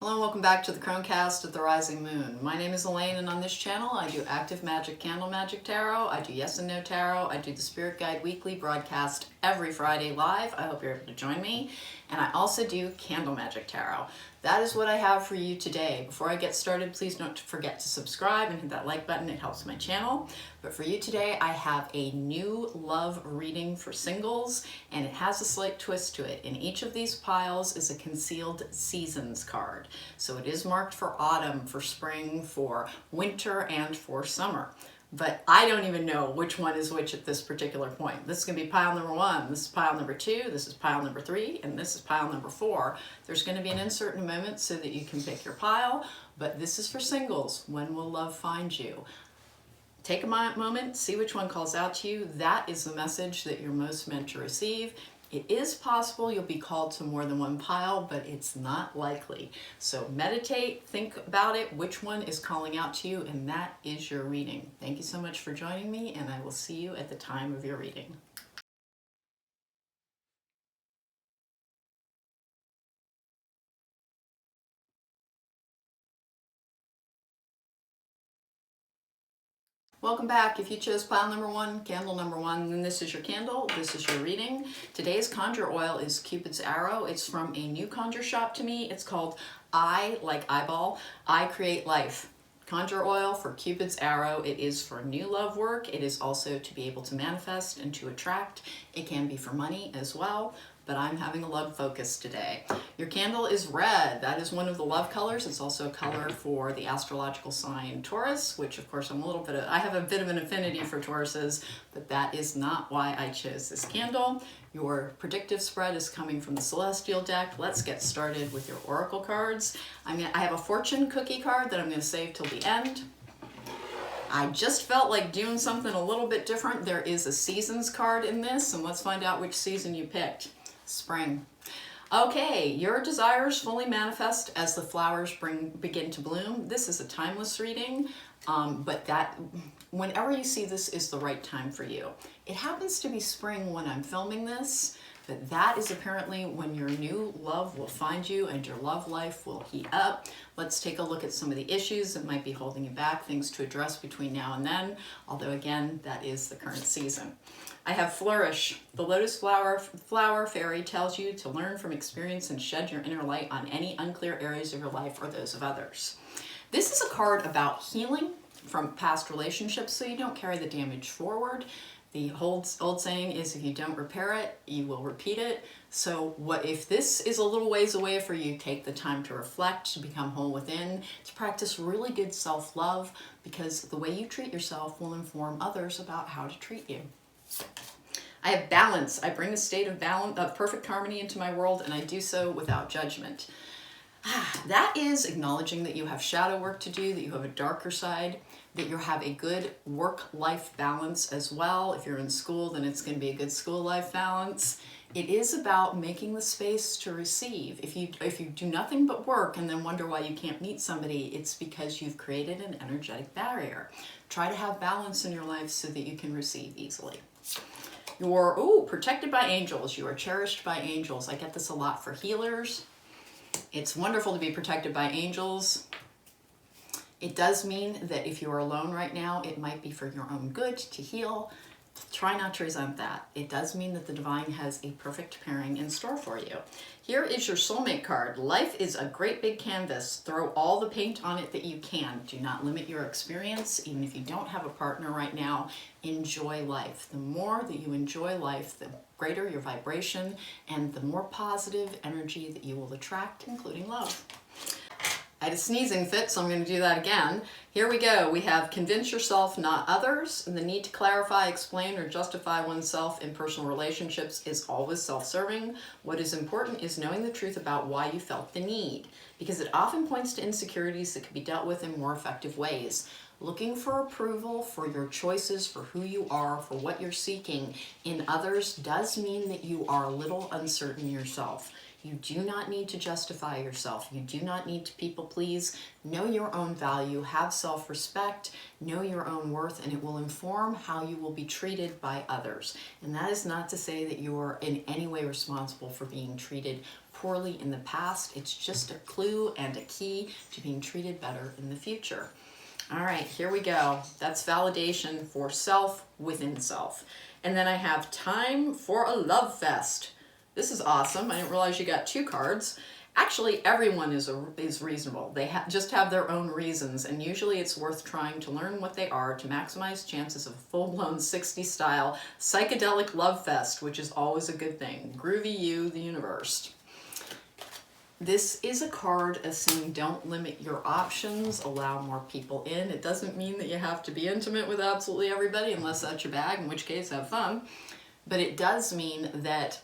Hello and welcome back to the cronecast of the Rising Moon. My name is Elaine, and on this channel I do active magic, candle magic tarot, I do yes and no tarot, I do the Spirit Guide Weekly broadcast every Friday live. I hope you're able to join me. And I also do candle magic tarot. That is what I have for you today. Before I get started, please don't forget to subscribe and hit that like button. It helps my channel. But for you today, I have a new love reading for singles, and it has a slight twist to it. In each of these piles is a concealed seasons card. So it is marked for autumn, for spring, for winter, and for summer. But I don't even know which one is which at this particular point. This is going to be pile number 1, this is pile number 2, this is pile number 3, and this is pile number 4. There's going to be an insert in a moment so that you can pick your pile, but this is for singles. When will love find you? Take a moment, see which one calls out to you. That is the message that you're most meant to receive. It is possible you'll be called to more than one pile, but it's not likely. So meditate, think about it, which one is calling out to you, and that is your reading. Thank you so much for joining me, and I will see you at the time of your reading. Welcome back. If you chose pile number 1, candle number 1, then this is your candle, this is your reading. Today's conjure oil is Cupid's Arrow. It's from a new conjure shop to me. It's called I, like eyeball, I Create Life. Conjure oil for Cupid's Arrow. It is for new love work. It is also to be able to manifest and to attract. It can be for money as well, but I'm having a love focus today. Your candle is red. That is one of the love colors. It's also a color for the astrological sign Taurus, which of course I have a bit of an affinity for Tauruses, but that is not why I chose this candle. Your predictive spread is coming from the Celestial deck. Let's get started with your oracle cards. I have a fortune cookie card that I'm going to save till the end. I just felt like doing something a little bit different. There is a seasons card in this, and let's find out which season you picked. Spring. Okay, your desires fully manifest as the flowers begin to bloom. This is a timeless reading, but whenever you see this is the right time for you. It happens to be spring when I'm filming this, but that is apparently when your new love will find you and your love life will heat up. Let's take a look at some of the issues that might be holding you back, things to address between now and then, although again, that is the current season. I have flourish. The lotus flower fairy tells you to learn from experience and shed your inner light on any unclear areas of your life or those of others. This is a card about healing from past relationships so you don't carry the damage forward. The old saying is, if you don't repair it, you will repeat it. So if this is a little ways away for you, take the time to reflect, to become whole within, to practice really good self-love, because the way you treat yourself will inform others about how to treat you. I have balance. I bring a state of balance, of perfect harmony into my world, and I do so without judgment. That is acknowledging that you have shadow work to do, that you have a darker side, that you have a good work-life balance as well. If you're in school, then it's going to be a good school-life balance. It is about making the space to receive. If you do nothing but work and then wonder why you can't meet somebody, it's because you've created an energetic barrier. Try to have balance in your life so that you can receive easily. You're protected by angels. You are cherished by angels. I get this a lot for healers. It's wonderful to be protected by angels. It does mean that if you are alone right now, it might be for your own good to heal. Try not to resent that. It does mean that the divine has a perfect pairing in store for you. Here is your soulmate card. Life is a great big canvas. Throw all the paint on it that you can. Do not limit your experience. Even if you don't have a partner right now, enjoy life. The more that you enjoy life, the greater your vibration and the more positive energy that you will attract, including love. I had a sneezing fit, so I'm going to do that again. Here we go. We have convince yourself, not others. And the need to clarify, explain, or justify oneself in personal relationships is always self-serving. What is important is knowing the truth about why you felt the need, because it often points to insecurities that can be dealt with in more effective ways. Looking for approval for your choices, for who you are, for what you're seeking in others does mean that you are a little uncertain yourself. You do not need to justify yourself. You do not need to people please. Know your own value, have self-respect, know your own worth, and it will inform how you will be treated by others. And that is not to say that you're in any way responsible for being treated poorly in the past. It's just a clue and a key to being treated better in the future. All right, here we go. That's validation for self within self. And then I have time for a love fest. This is awesome. I didn't realize you got 2 cards. Actually, everyone is reasonable. They just have their own reasons, and usually it's worth trying to learn what they are to maximize chances of a full-blown 60s style psychedelic love fest, which is always a good thing. Groovy you, the universe. This is a card as saying don't limit your options, allow more people in. It doesn't mean that you have to be intimate with absolutely everybody unless that's your bag, in which case have fun. But it does mean that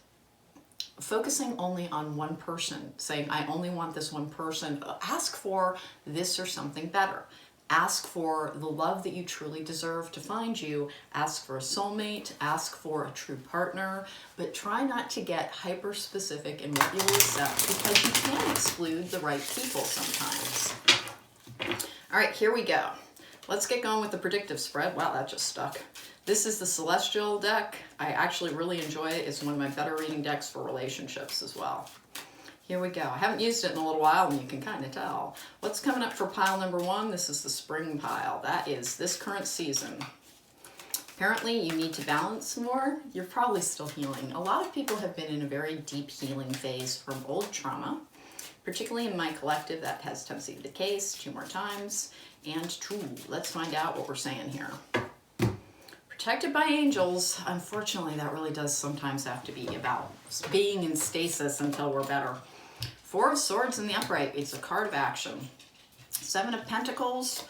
focusing only on one person, saying I only want this one person, ask for this or something better. Ask for the love that you truly deserve to find you. Ask for a soulmate, ask for a true partner, but try not to get hyper specific in what you will accept because you can exclude the right people sometimes. All right, here we go. Let's get going with the predictive spread. Wow, that just stuck. This is the Celestial deck. I actually really enjoy it. It's one of my better reading decks for relationships as well. Here we go. I haven't used it in a little while, and you can kind of tell. What's coming up for pile number 1? This is the spring pile. That is this current season. Apparently, you need to balance more. You're probably still healing. A lot of people have been in a very deep healing phase from old trauma. Particularly in my collective, that has tendency to be the case. 2 more times. And 2. Let's find out what we're saying here. Protected by angels. Unfortunately, that really does sometimes have to be about being in stasis until we're better. 4 of Swords in the upright. It's a card of action. 7 of Pentacles.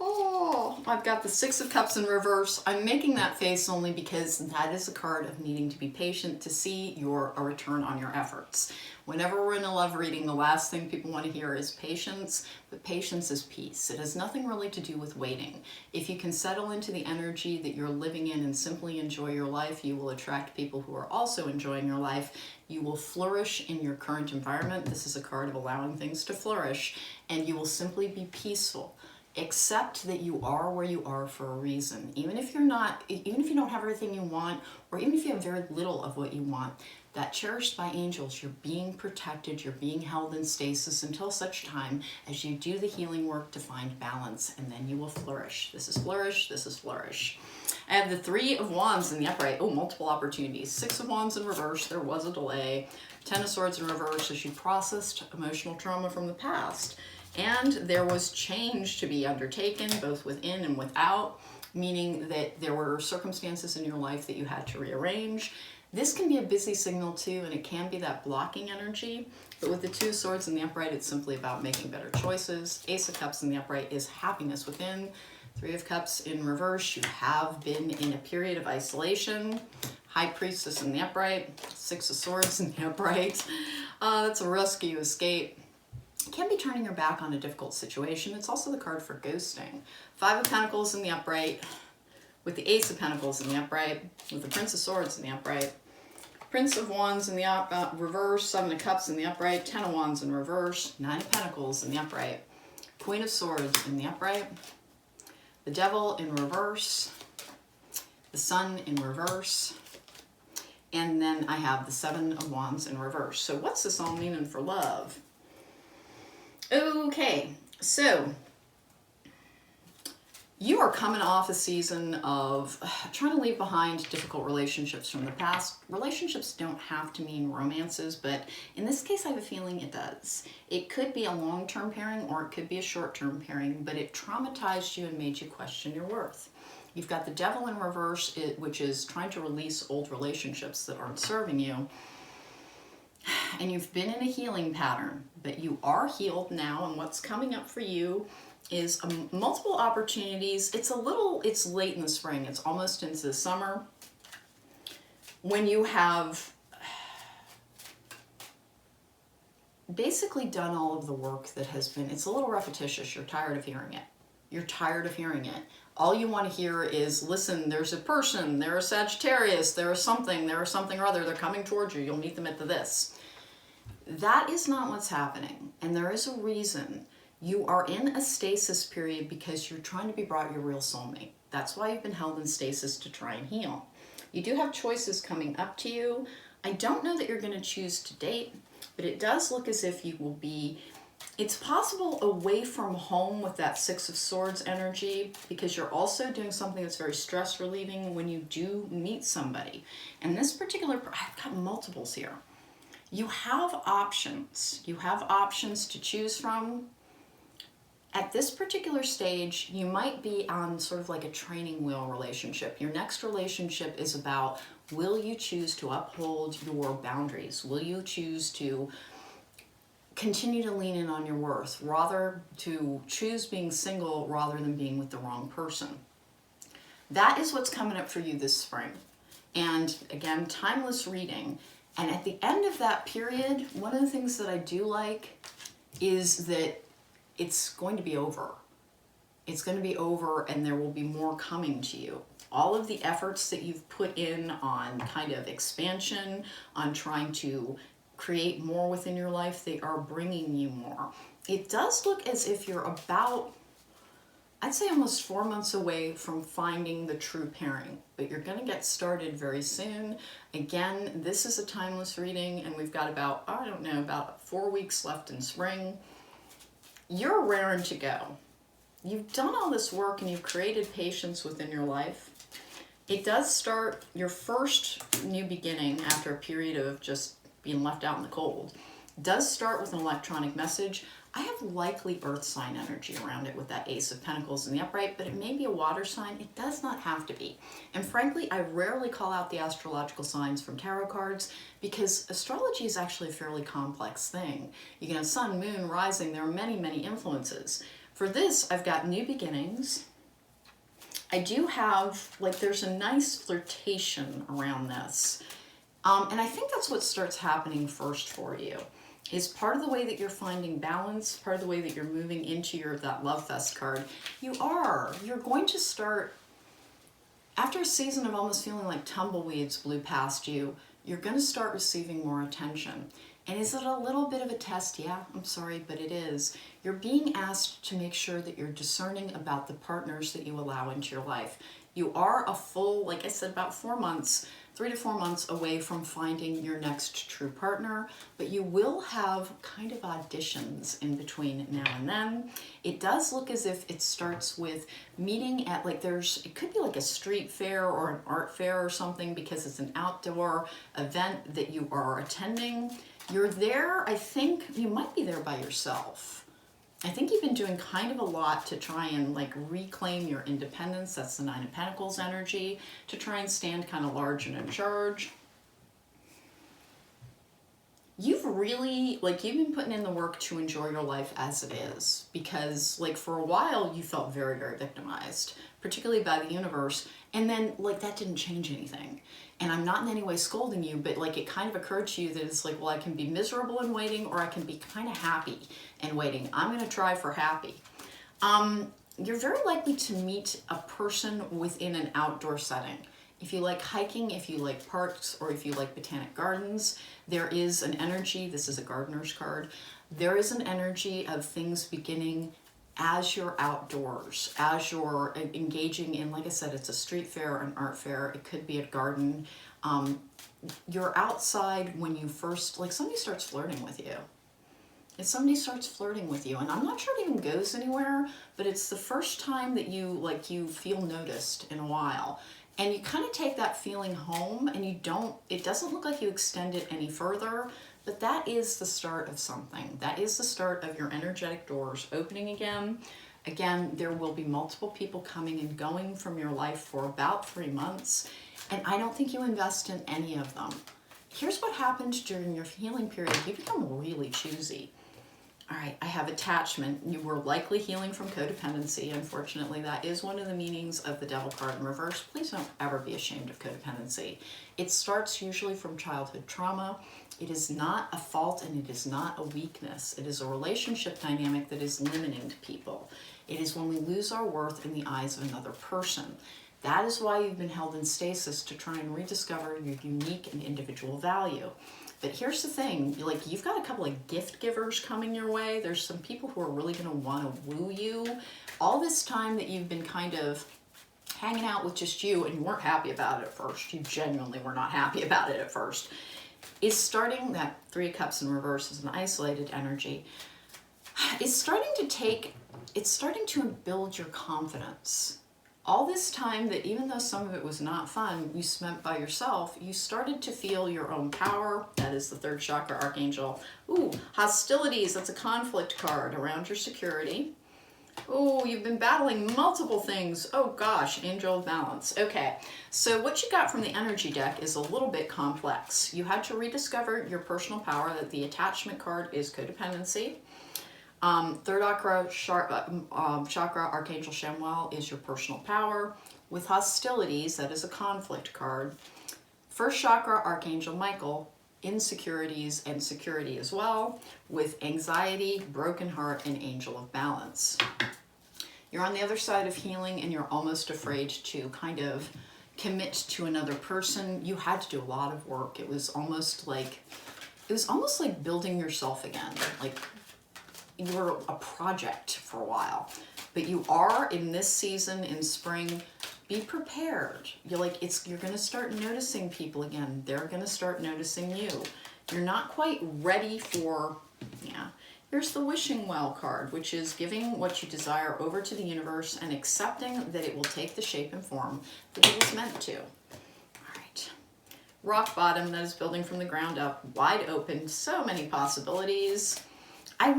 Oh, I've got the 6 of Cups in reverse. I'm making that face only because that is a card of needing to be patient to see a return on your efforts. Whenever we're in a love reading, the last thing people want to hear is patience, but patience is peace. It has nothing really to do with waiting. If you can settle into the energy that you're living in and simply enjoy your life, you will attract people who are also enjoying your life. You will flourish in your current environment. This is a card of allowing things to flourish, and you will simply be peaceful. Accept that you are where you are for a reason. Even if you don't have everything you want, or even if you have very little of what you want, that cherished by angels, you're being protected, you're being held in stasis until such time as you do the healing work to find balance, and then you will flourish. This is flourish, this is flourish. I have the 3 of Wands in the upright. Oh, multiple opportunities. 6 of Wands in reverse, there was a delay. 10 of Swords in reverse as you processed emotional trauma from the past. And there was change to be undertaken, both within and without, meaning that there were circumstances in your life that you had to rearrange. This can be a busy signal too, and it can be that blocking energy. But with the 2 of Swords in the upright, it's simply about making better choices. Ace of Cups in the upright is happiness within. 3 of Cups in reverse, you have been in a period of isolation. High Priestess in the upright. 6 of Swords in the upright. That's a rescue, escape. It can be turning your back on a difficult situation. It's also the card for ghosting. 5 of Pentacles in the upright, with the Ace of Pentacles in the upright, with the Prince of Swords in the upright, Prince of Wands in the reverse, 7 of Cups in the upright, 10 of Wands in reverse, 9 of Pentacles in the upright, Queen of Swords in the upright, the Devil in reverse, the Sun in reverse, and then I have the 7 of Wands in reverse. So what's this all meaning for love? Okay, so you are coming off a season of trying to leave behind difficult relationships from the past. Relationships don't have to mean romances, but in this case, I have a feeling it does. It could be a long-term pairing or it could be a short-term pairing, but it traumatized you and made you question your worth. You've got the Devil in reverse, which is trying to release old relationships that aren't serving you. And you've been in a healing pattern, but you are healed now, and what's coming up for you is multiple opportunities. It's late in the spring. It's almost into the summer. When you have basically done all of the work that has been, it's a little repetitious. You're tired of hearing it. You're tired of hearing it. All you want to hear is, listen, there's a person, they're a Sagittarius, there is something or other, they're coming towards you, you'll meet them at the this. That is not what's happening, and there is a reason. You are in a stasis period because you're trying to be brought your real soulmate. That's why you've been held in stasis, to try and heal. You do have choices coming up to you. I don't know that you're going to choose to date, but it does look as if you will be, it's possible, away from home with that Six of Swords energy, because you're also doing something that's very stress relieving when you do meet somebody. And this particular, I've got multiples here. You have options. You have options to choose from. At this particular stage, you might be on sort of like a training wheel relationship. Your next relationship is about, will you choose to uphold your boundaries? Will you choose to continue to lean in on your worth, rather to choose being single rather than being with the wrong person? That is what's coming up for you this spring. And again, timeless reading. And at the end of that period, one of the things that I do like is that it's going to be over. It's going to be over, and there will be more coming to you. All of the efforts that you've put in on kind of expansion, on trying to create more within your life, they are bringing you more. It does look as if you're about, I'd say almost 4 months away from finding the true pairing, but you're going to get started very soon. Again, this is a timeless reading, and we've got about, I don't know, about 4 weeks left in spring. You're raring to go. You've done all this work and you've created patience within your life. It does start your first new beginning after a period of just being left out in the cold. It does start with an electronic message. I have likely earth sign energy around it with that Ace of Pentacles in the upright, but it may be a water sign. It does not have to be. And frankly, I rarely call out the astrological signs from tarot cards because astrology is actually a fairly complex thing. You can have sun, moon, rising. There are many, many influences. For this, I've got new beginnings. I do have, like, there's a nice flirtation around this. And I think that's what starts happening first for you. Is part of the way that you're finding balance, part of the way that you're moving into that Love Fest card. You're going to start, after a season of almost feeling like tumbleweeds blew past you, you're going to start receiving more attention. And is it a little bit of a test? Yeah, I'm sorry, but it is. You're being asked to make sure that you're discerning about the partners that you allow into your life. You are a full, like I said, about 4 months, 3 to 4 months away from finding your next true partner, but you will have kind of auditions in between now and then. It does look as if it starts with meeting at, like, it could be like a street fair or an art fair or something, because it's an outdoor event that you are attending. You're there, I think you might be there by yourself. I think you've been doing kind of a lot to try and, like, reclaim your independence. That's the Nine of Pentacles energy, to try and stand kind of large and in charge. You've really, like, you've been putting in the work to enjoy your life as it is, because, like, for a while you felt very, very victimized, particularly by the universe, and then, like, that didn't change anything. And I'm not in any way scolding you, but, like, it kind of occurred to you that it's like, well, I can be miserable in waiting, or I can be kind of happy in waiting. I'm going to try for happy. You're very likely to meet a person within an outdoor setting. If you like hiking, if you like parks, or if you like botanic gardens, there is an energy, this is a gardener's card, there is an energy of things beginning as you're outdoors, as you're engaging in, like I said, it's a street fair, an art fair, it could be a garden. You're outside when you first, like, somebody starts flirting with you. If somebody starts flirting with you, and I'm not sure it even goes anywhere, but it's the first time that you feel noticed in a while. And you kind of take that feeling home, and it doesn't look like you extend it any further, but that is the start of something. That is the start of your energetic doors opening again. Again, there will be multiple people coming and going from your life for about 3 months, and I don't think you invest in any of them. Here's what happened during your healing period. You become really choosy. All right, I have attachment. You were likely healing from codependency. Unfortunately, that is one of the meanings of the Devil card in reverse. Please don't ever be ashamed of codependency. It starts usually from childhood trauma. It is not a fault and it is not a weakness. It is a relationship dynamic that is limiting to people. It is when we lose our worth in the eyes of another person. That is why you've been held in stasis, to try and rediscover your unique and individual value. But here's the thing, like, you've got a couple of gift givers coming your way. There's some people who are really going to want to woo you. All this time that you've been kind of hanging out with just you, and you weren't happy about it at first, you genuinely were not happy about it at first, is starting, that Three of Cups in reverse is an isolated energy, it's starting to build your confidence. All this time that, even though some of it was not fun, you spent by yourself, you started to feel your own power. That is the third chakra archangel. Ooh, hostilities, that's a conflict card around your security. Oh, you've been battling multiple things. Oh gosh, Angel of Balance. Okay, so what you got from the energy deck is a little bit complex. You had to rediscover your personal power. That the attachment card is codependency. Third chakra, Archangel Chamuel, is your personal power. With hostilities, that is a conflict card. First chakra, Archangel Michael, insecurities and security as well. With anxiety, broken heart, and Angel of Balance. You're on the other side of healing, and you're almost afraid to kind of commit to another person. You had to do a lot of work. It was almost like building yourself again. Like, you were a project for a while, but you are in this season in spring. Be prepared. You're going to start noticing people again. They're going to start noticing you. You're not quite ready for, here's the wishing well card, which is giving what you desire over to the universe and accepting that it will take the shape and form that it was meant to. All right. Rock bottom, that is building from the ground up, wide open, so many possibilities. I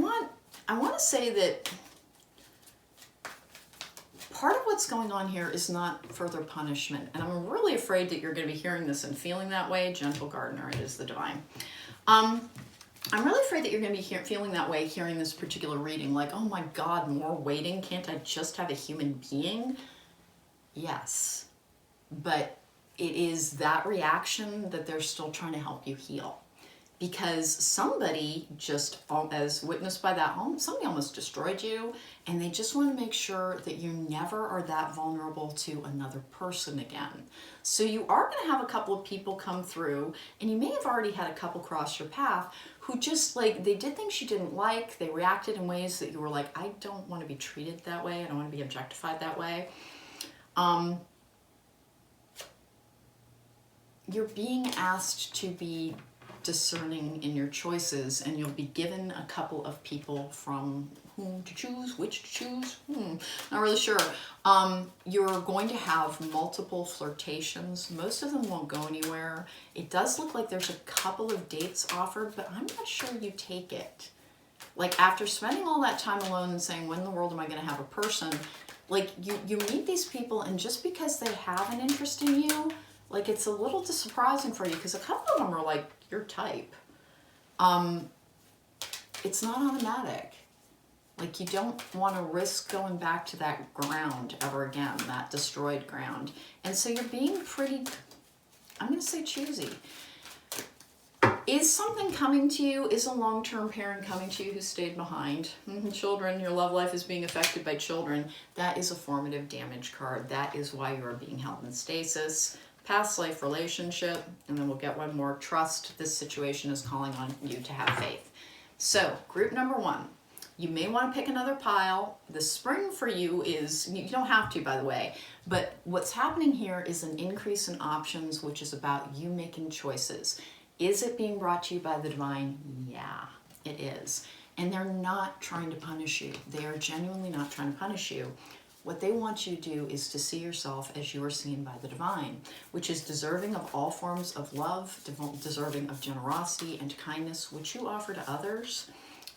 want to say that part of what's going on here is not further punishment. And I'm really afraid that you're going to be hearing this and feeling that way. Gentle Gardener, it is the divine. I'm really afraid that you're going to be feeling that way hearing this particular reading. Like, oh my God, more waiting. Can't I just have a human being? Yes. But it is that reaction that they're still trying to help you heal. Because somebody just, as witnessed by that home, somebody almost destroyed you, and they just want to make sure that you never are that vulnerable to another person again. So you are going to have a couple of people come through, and you may have already had a couple cross your path who just, like, they did things you didn't like, they reacted in ways that you were like, I don't want to be treated that way, I don't want to be objectified that way. You're being asked to be discerning in your choices, and you'll be given a couple of people from whom to choose, which to choose, not really sure. You're going to have multiple flirtations. Most of them won't go anywhere. It does look like there's a couple of dates offered, but I'm not sure you take it. Like, after spending all that time alone and saying, when in the world am I going to have a person, like, you meet these people, and just because they have an interest in you, like, it's a little surprising for you, because a couple of them are like your type. It's not automatic. Like, you don't want to risk going back to that ground ever again, that destroyed ground. And so you're being pretty, I'm going to say, choosy. Is something coming to you? Is a long-term parent coming to you who stayed behind? Children, your love life is being affected by children. That is a formative damage card. That is why you are being held in stasis. Past life relationship, and then we'll get one more. Trust. This situation is calling on you to have faith. So, group number one, you may want to pick another pile. The spring for you is, you don't have to, by the way, but what's happening here is an increase in options, which is about you making choices. Is it being brought to you by the divine? Yeah, it is. And they're not trying to punish you. They are genuinely not trying to punish you. What they want you to do is to see yourself as you are seen by the divine, which is deserving of all forms of love, deserving of generosity and kindness, which you offer to others.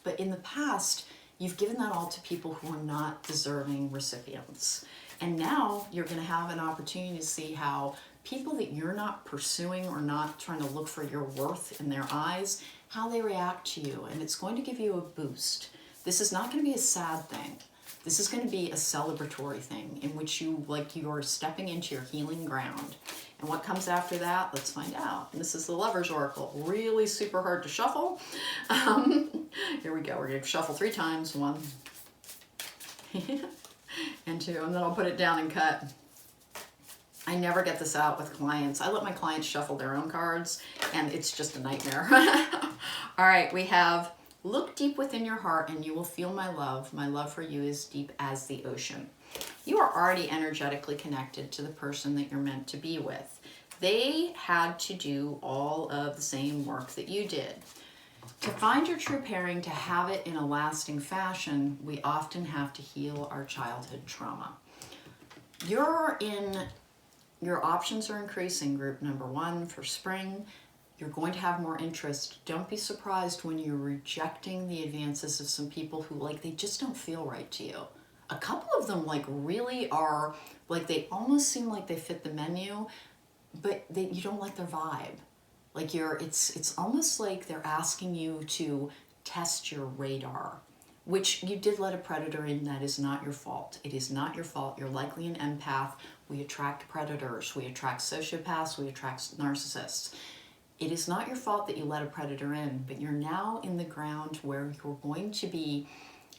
But in the past, you've given that all to people who are not deserving recipients. And now you're going to have an opportunity to see how people that you're not pursuing or not trying to look for your worth in their eyes, how they react to you. And it's going to give you a boost. This is not going to be a sad thing. This is going to be a celebratory thing in which you are stepping into your healing ground. And what comes after that, let's find out. And this is the Lover's Oracle. Really super hard to shuffle. Here we go. We're going to shuffle 3 times. 1 and 2. And then I'll put it down and cut. I never get this out with clients. I let my clients shuffle their own cards, and it's just a nightmare. All right, we have look deep within your heart and you will feel my love. My love for you is deep as the ocean. You are already energetically connected to the person that you're meant to be with. They had to do all of the same work that you did. To find your true pairing, to have it in a lasting fashion, we often have to heal our childhood trauma. Your options are increasing, group number 1 for spring. You're going to have more interest. Don't be surprised when you're rejecting the advances of some people who, like, they just don't feel right to you. A couple of them, like, really are, like, they almost seem like they fit the menu, but you don't like their vibe. Like, it's almost like they're asking you to test your radar, which you did let a predator in. That is not your fault. It is not your fault. You're likely an empath. We attract predators. We attract sociopaths. We attract narcissists. It is not your fault that you let a predator in, but you're now in the ground where you're going to be,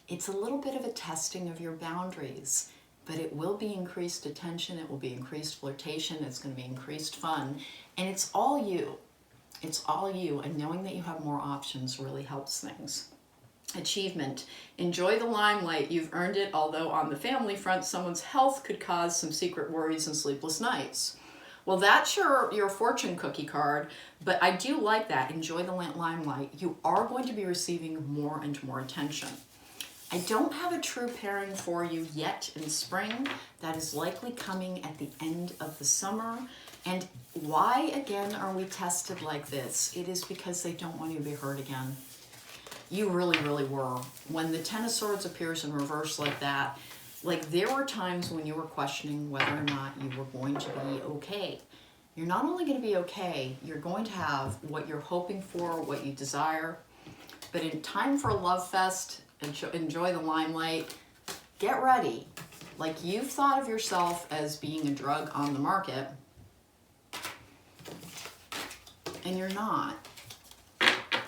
it's a little bit of a testing of your boundaries, but it will be increased attention, it will be increased flirtation, it's going to be increased fun, and it's all you. It's all you, and knowing that you have more options really helps things. Achievement. Enjoy the limelight. You've earned it, although on the family front, someone's health could cause some secret worries and sleepless nights. Well, that's your fortune cookie card, but I do like that. Enjoy the limelight. You are going to be receiving more and more attention. I don't have a true pairing for you yet in spring. That is likely coming at the end of the summer. And why, again, are we tested like this? It is because they don't want you to be hurt again. You really, really were. When the Ten of Swords appears in reverse like that, like, there were times when you were questioning whether or not you were going to be okay. You're not only going to be okay, you're going to have what you're hoping for, what you desire. But in time for a love fest, enjoy the limelight, get ready. Like, you've thought of yourself as being a drug on the market, and you're not.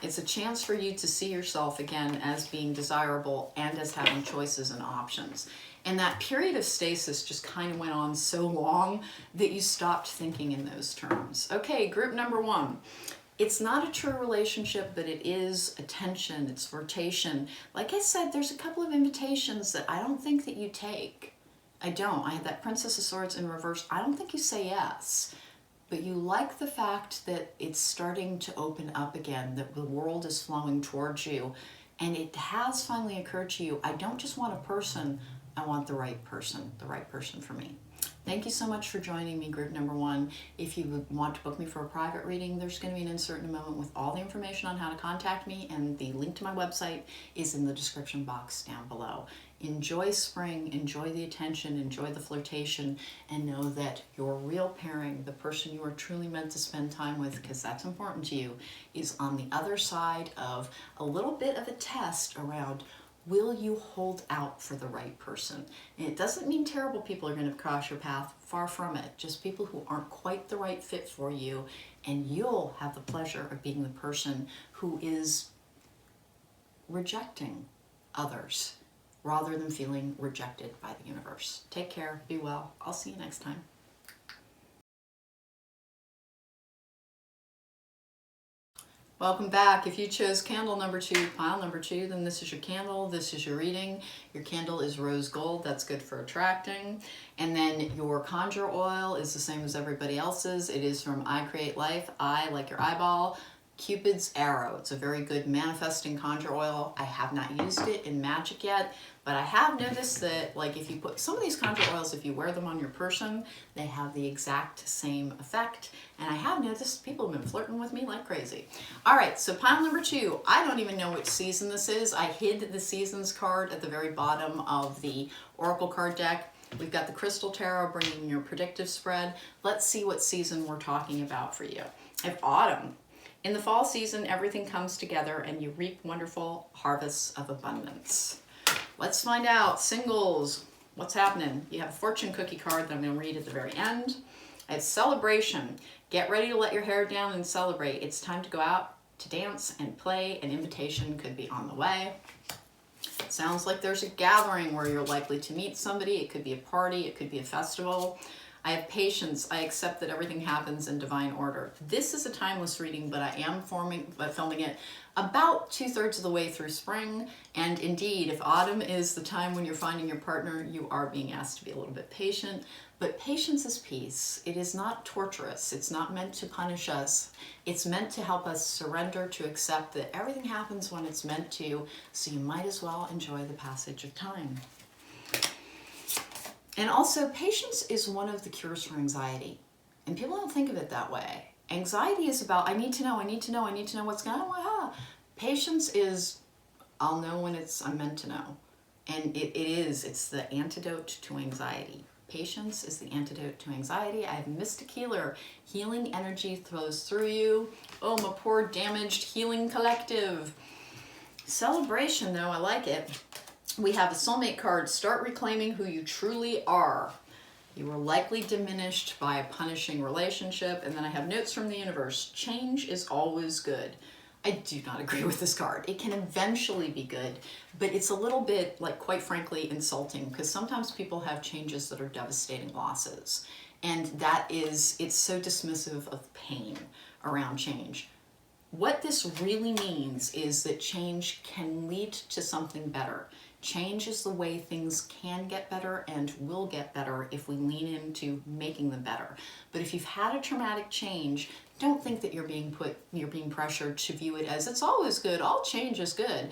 It's a chance for you to see yourself again as being desirable and as having choices and options. And that period of stasis just kind of went on so long that you stopped thinking in those terms. Okay, group number 1. It's not a true relationship, but it is attention, it's flirtation. Like I said, there's a couple of invitations that I don't think that you take. I don't. I had that Princess of Swords in reverse. I don't think you say yes. But you like the fact that it's starting to open up again, that the world is flowing towards you. And it has finally occurred to you, I don't just want a person, I want the right person for me. Thank you so much for joining me, group number 1. If you would want to book me for a private reading, there's going to be an insert in a moment with all the information on how to contact me, and the link to my website is in the description box down below. Enjoy spring, enjoy the attention, enjoy the flirtation, and know that your real pairing, the person you are truly meant to spend time with, because that's important to you, is on the other side of a little bit of a test around, will you hold out for the right person? And it doesn't mean terrible people are going to cross your path. Far from it. Just people who aren't quite the right fit for you, and you'll have the pleasure of being the person who is rejecting others rather than feeling rejected by the universe. Take care. Be well. I'll see you next time. Welcome back. If you chose candle number 2, pile number 2, then this is your candle. This is your reading. Your candle is rose gold. That's good for attracting. And then your conjure oil is the same as everybody else's. It is from I Create Life. I, like your eyeball, Cupid's arrow. It's a very good manifesting conjure oil. I have not used it in magic yet, but I have noticed that, like, if you put some of these conjure oils, if you wear them on your person, they have the exact same effect. And I have noticed people have been flirting with me like crazy. All right, so pile number 2. I don't even know which season this is. I hid the seasons card at the very bottom of the Oracle card deck. We've got the Crystal Tarot bringing your predictive spread. Let's see what season we're talking about for you. I have autumn. In the fall season, everything comes together and you reap wonderful harvests of abundance. Let's find out. Singles, what's happening? You have a fortune cookie card that I'm going to read at the very end. It's celebration. Get ready to let your hair down and celebrate. It's time to go out to dance and play. An invitation could be on the way. It sounds like there's a gathering where you're likely to meet somebody. It could be a party. It could be a festival. I have patience. I accept that everything happens in divine order. This is a timeless reading, but I am filming it about 2/3 of the way through spring. And indeed, if autumn is the time when you're finding your partner, you are being asked to be a little bit patient. But patience is peace. It is not torturous. It's not meant to punish us. It's meant to help us surrender, to accept that everything happens when it's meant to, so you might as well enjoy the passage of time. And also, patience is one of the cures for anxiety. And people don't think of it that way. Anxiety is about, I need to know what's going on. Patience is, I'll know when I'm meant to know. And it's the antidote to anxiety. Patience is the antidote to anxiety. I have Mystic Healer. Healing energy flows through you. Oh, my poor damaged healing collective. Celebration, though, I like it. We have a soulmate card. Start reclaiming who you truly are. You were likely diminished by a punishing relationship. And then I have notes from the universe. Change is always good. I do not agree with this card. It can eventually be good, but it's a little bit, like, quite frankly, insulting, because sometimes people have changes that are devastating losses. And it's so dismissive of pain around change. What this really means is that change can lead to something better. Change is the way things can get better and will get better if we lean into making them better. But if you've had a traumatic change, don't think that you're being pressured to view it as it's always good. All change is good.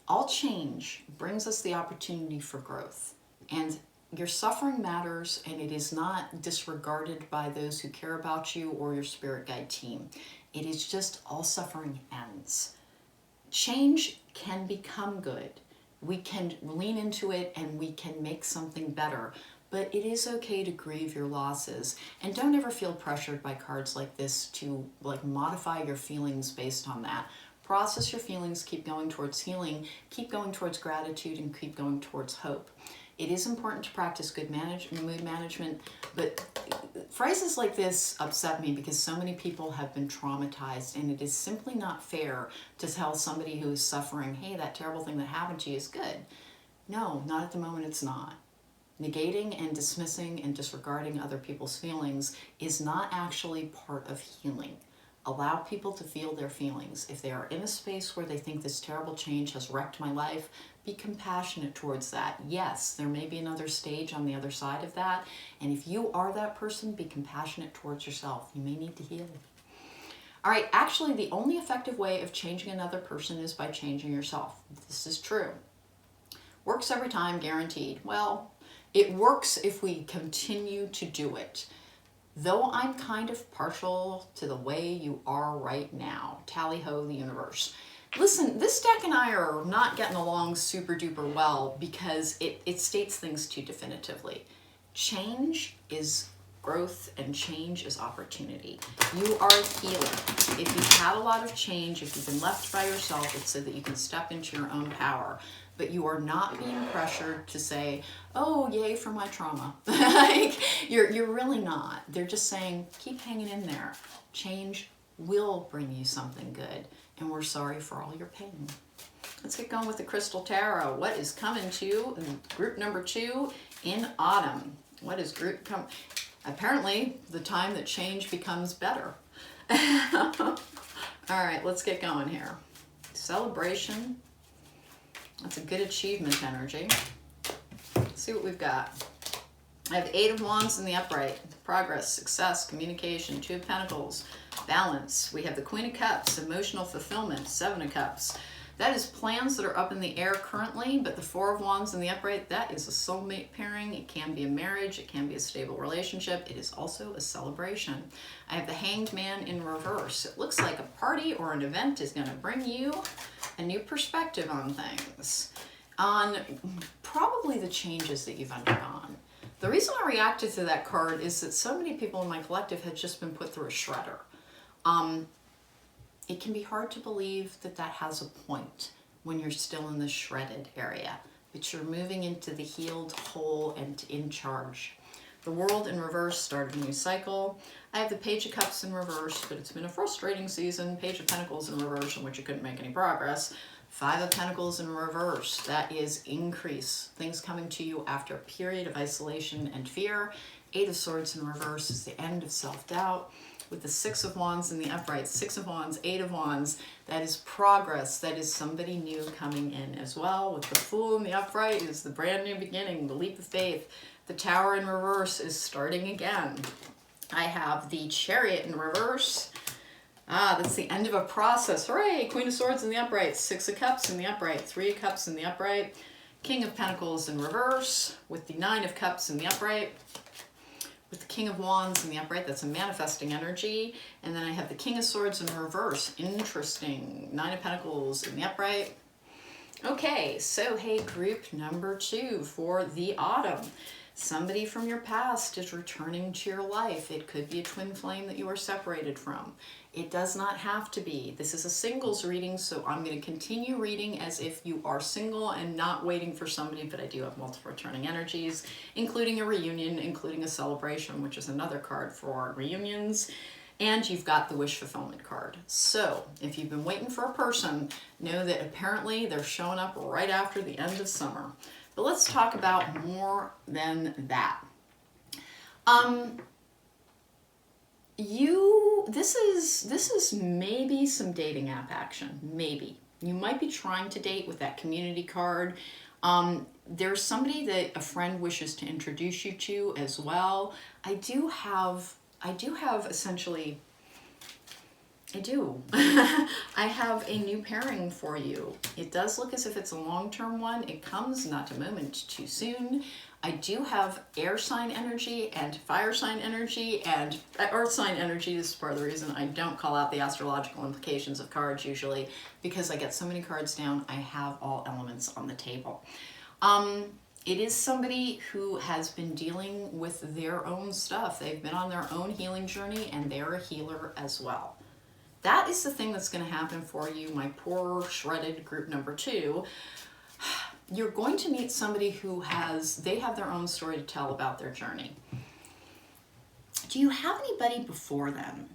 All change brings us the opportunity for growth. And your suffering matters, and it is not disregarded by those who care about you or your spirit guide team. It is just all suffering ends. Change can become good. We can lean into it and we can make something better. But it is okay to grieve your losses. And don't ever feel pressured by cards like this to modify your feelings based on that. Process your feelings, keep going towards healing, keep going towards gratitude, and keep going towards hope. It is important to practice good mood management, but phrases like this upset me because so many people have been traumatized, and it is simply not fair to tell somebody who is suffering, hey, that terrible thing that happened to you is good. No, not at the moment it's not. Negating and dismissing and disregarding other people's feelings is not actually part of healing. Allow people to feel their feelings. If they are in a space where they think this terrible change has wrecked my life, be compassionate towards that. Yes, there may be another stage on the other side of that. And if you are that person, be compassionate towards yourself. You may need to heal. All right, actually, the only effective way of changing another person is by changing yourself. This is true. Works every time, guaranteed. Well, it works if we continue to do it. Though I'm kind of partial to the way you are right now. Tally-ho, the universe. Listen, this deck and I are not getting along super duper well because it states things too definitively. Change is growth and change is opportunity. You are a healer. If you've had a lot of change, if you've been left by yourself, it's so that you can step into your own power. But you are not being pressured to say, oh, yay for my trauma. You're really not. They're just saying, keep hanging in there. Change will bring you something good. And we're sorry for all your pain. Let's get going with the Crystal Tarot. What is coming to group number 2 in autumn? What is apparently the time that change becomes better. All right, let's get going here. Celebration. That's a good achievement energy. Let's see what we've got. I have 8 of Wands in the upright. Progress, success, communication, 2 of Pentacles, balance. We have the Queen of Cups, emotional fulfillment, 7 of Cups. That is plans that are up in the air currently, but the 4 of Wands in the upright, that is a soulmate pairing. It can be a marriage. It can be a stable relationship. It is also a celebration. I have the Hanged Man in reverse. It looks like a party or an event is going to bring you a new perspective on things, on probably the changes that you've undergone. The reason I reacted to that card is that so many people in my collective had just been put through a shredder. It can be hard to believe that that has a point when you're still in the shredded area, but you're moving into the healed, whole, and in charge. The World in reverse started a new cycle. I have the Page of Cups in reverse, but it's been a frustrating season. Page of Pentacles in reverse, in which you couldn't make any progress. 5 of Pentacles in reverse, that is increase. Things coming to you after a period of isolation and fear. Eight of Swords in reverse is the end of self-doubt. With the Six of Wands in the upright, Six of Wands, Eight of Wands, that is progress. That is somebody new coming in as well. With the Fool in the upright is the brand new beginning, the leap of faith. The Tower in reverse is starting again. I have the Chariot in reverse. That's the end of a process. Hooray! Queen of Swords in the upright, Six of Cups in the upright, Three of Cups in the upright, King of Pentacles in reverse, with the Nine of Cups in the upright. With the King of Wands in the upright, that's a manifesting energy. And then I have the King of Swords in reverse. Interesting. Nine of Pentacles in the upright. Okay, so hey, group number 2 for the autumn. Somebody from your past is returning to your life. It could be a twin flame that you are separated from. It does not have to be. This is a singles reading, so I'm going to continue reading as if you are single and not waiting for somebody, but I do have multiple returning energies, including a reunion, including a celebration, which is another card for reunions. And you've got the wish fulfillment card. So if you've been waiting for a person, know that apparently they're showing up right after the end of summer. But let's talk about more than that. This is maybe some dating app action. Maybe. You might be trying to date with that community card. There's somebody that a friend wishes to introduce you to as well. I do have essentially, I have a new pairing for you. It does look as if it's a long-term one. It comes not a moment too soon. I do have air sign energy and fire sign energy and earth sign energy. This is part of the reason I don't call out the astrological implications of cards usually, because I get so many cards down, I have all elements on the table. It is somebody who has been dealing with their own stuff. They've been on their own healing journey and they're a healer as well. That is the thing that's going to happen for you, my poor shredded group number 2. You're going to meet somebody who they have their own story to tell about their journey. Do you have anybody before them?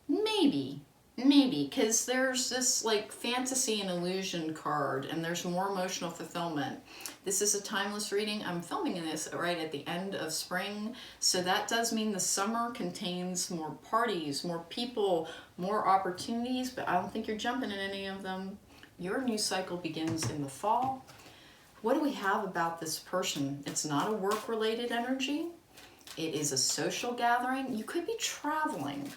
Maybe, because there's this like fantasy and illusion card, and there's more emotional fulfillment. This is a timeless reading. I'm filming this right at the end of spring, so that does mean the summer contains more parties, more people, more opportunities, but I don't think you're jumping in any of them. Your new cycle begins in the fall. What do we have about this person? It's not a work-related energy. It is a social gathering. You could be traveling.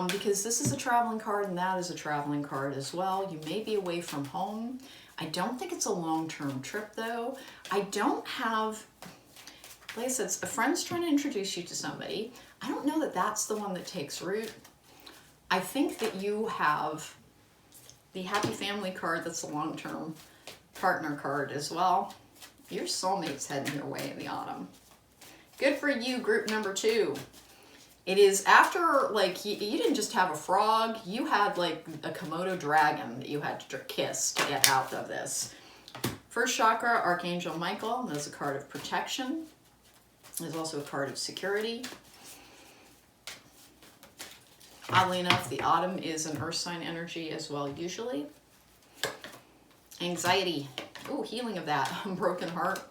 Because this is a traveling card and that is a traveling card as well. You may be away from home. I don't think it's a long-term trip though. I don't have, like I said, a friend's trying to introduce you to somebody. I don't know that that's the one that takes root. I think that you have the happy family card. That's a long-term partner card as well. Your soulmate's heading your way in the autumn. Good for you, group number 2. It is after, like, you didn't just have a frog, you had, like, a Komodo dragon that you had to kiss to get out of this. First chakra, Archangel Michael, that's a card of protection. There's also a card of security. Oddly enough, the autumn is an earth sign energy as well, usually. Anxiety. Ooh, healing of that. Broken heart.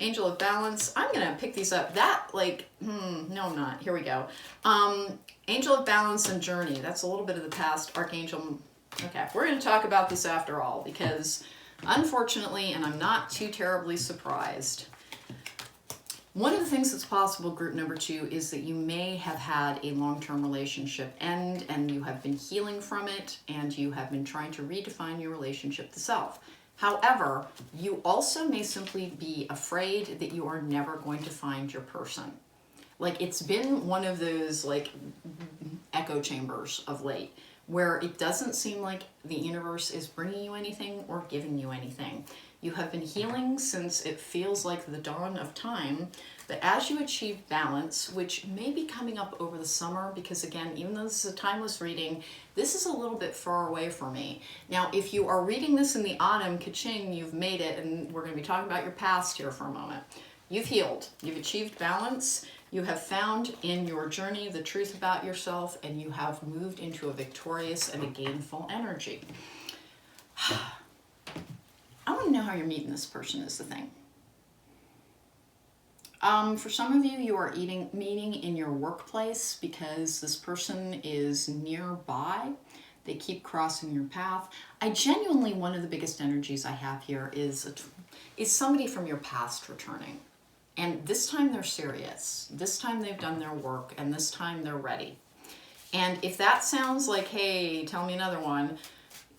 Angel of Balance. I'm going to pick these up. That, like, no, I'm not. Here we go. Angel of Balance and Journey. That's a little bit of the past. Archangel. Okay, we're going to talk about this after all, because unfortunately, and I'm not too terribly surprised, one of the things that's possible, group number 2, is that you may have had a long-term relationship end and you have been healing from it and you have been trying to redefine your relationship to self. However, you also may simply be afraid that you are never going to find your person. Like, it's been one of those, like, echo chambers of late, where it doesn't seem like the universe is bringing you anything or giving you anything. You have been healing since it feels like the dawn of time, but as you achieve balance, which may be coming up over the summer, because again, even though this is a timeless reading, this is a little bit far away for me. Now, if you are reading this in the autumn, ka-ching, you've made it, and we're going to be talking about your past here for a moment. You've healed, you've achieved balance, you have found in your journey the truth about yourself, and you have moved into a victorious and a gainful energy. I want to know how you're meeting this person is the thing. For some of you, you are meeting in your workplace because this person is nearby. They keep crossing your path. I genuinely, one of the biggest energies I have here is somebody from your past returning. And this time they're serious. This time they've done their work, and this time they're ready. And if that sounds like, hey, tell me another one,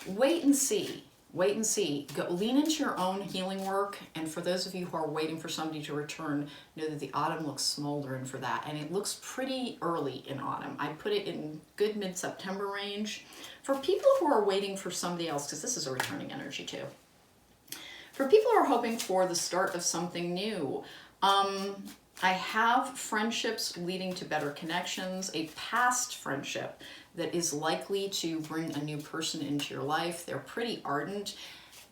wait and see. Wait and see. Go, lean into your own healing work. And for those of you who are waiting for somebody to return, know that the autumn looks smoldering for that. And it looks pretty early in autumn. I put it in good mid-September range. For people who are waiting for somebody else, because this is a returning energy too. For people who are hoping for the start of something new, I have friendships leading to better connections, a past friendship that is likely to bring a new person into your life. They're pretty ardent.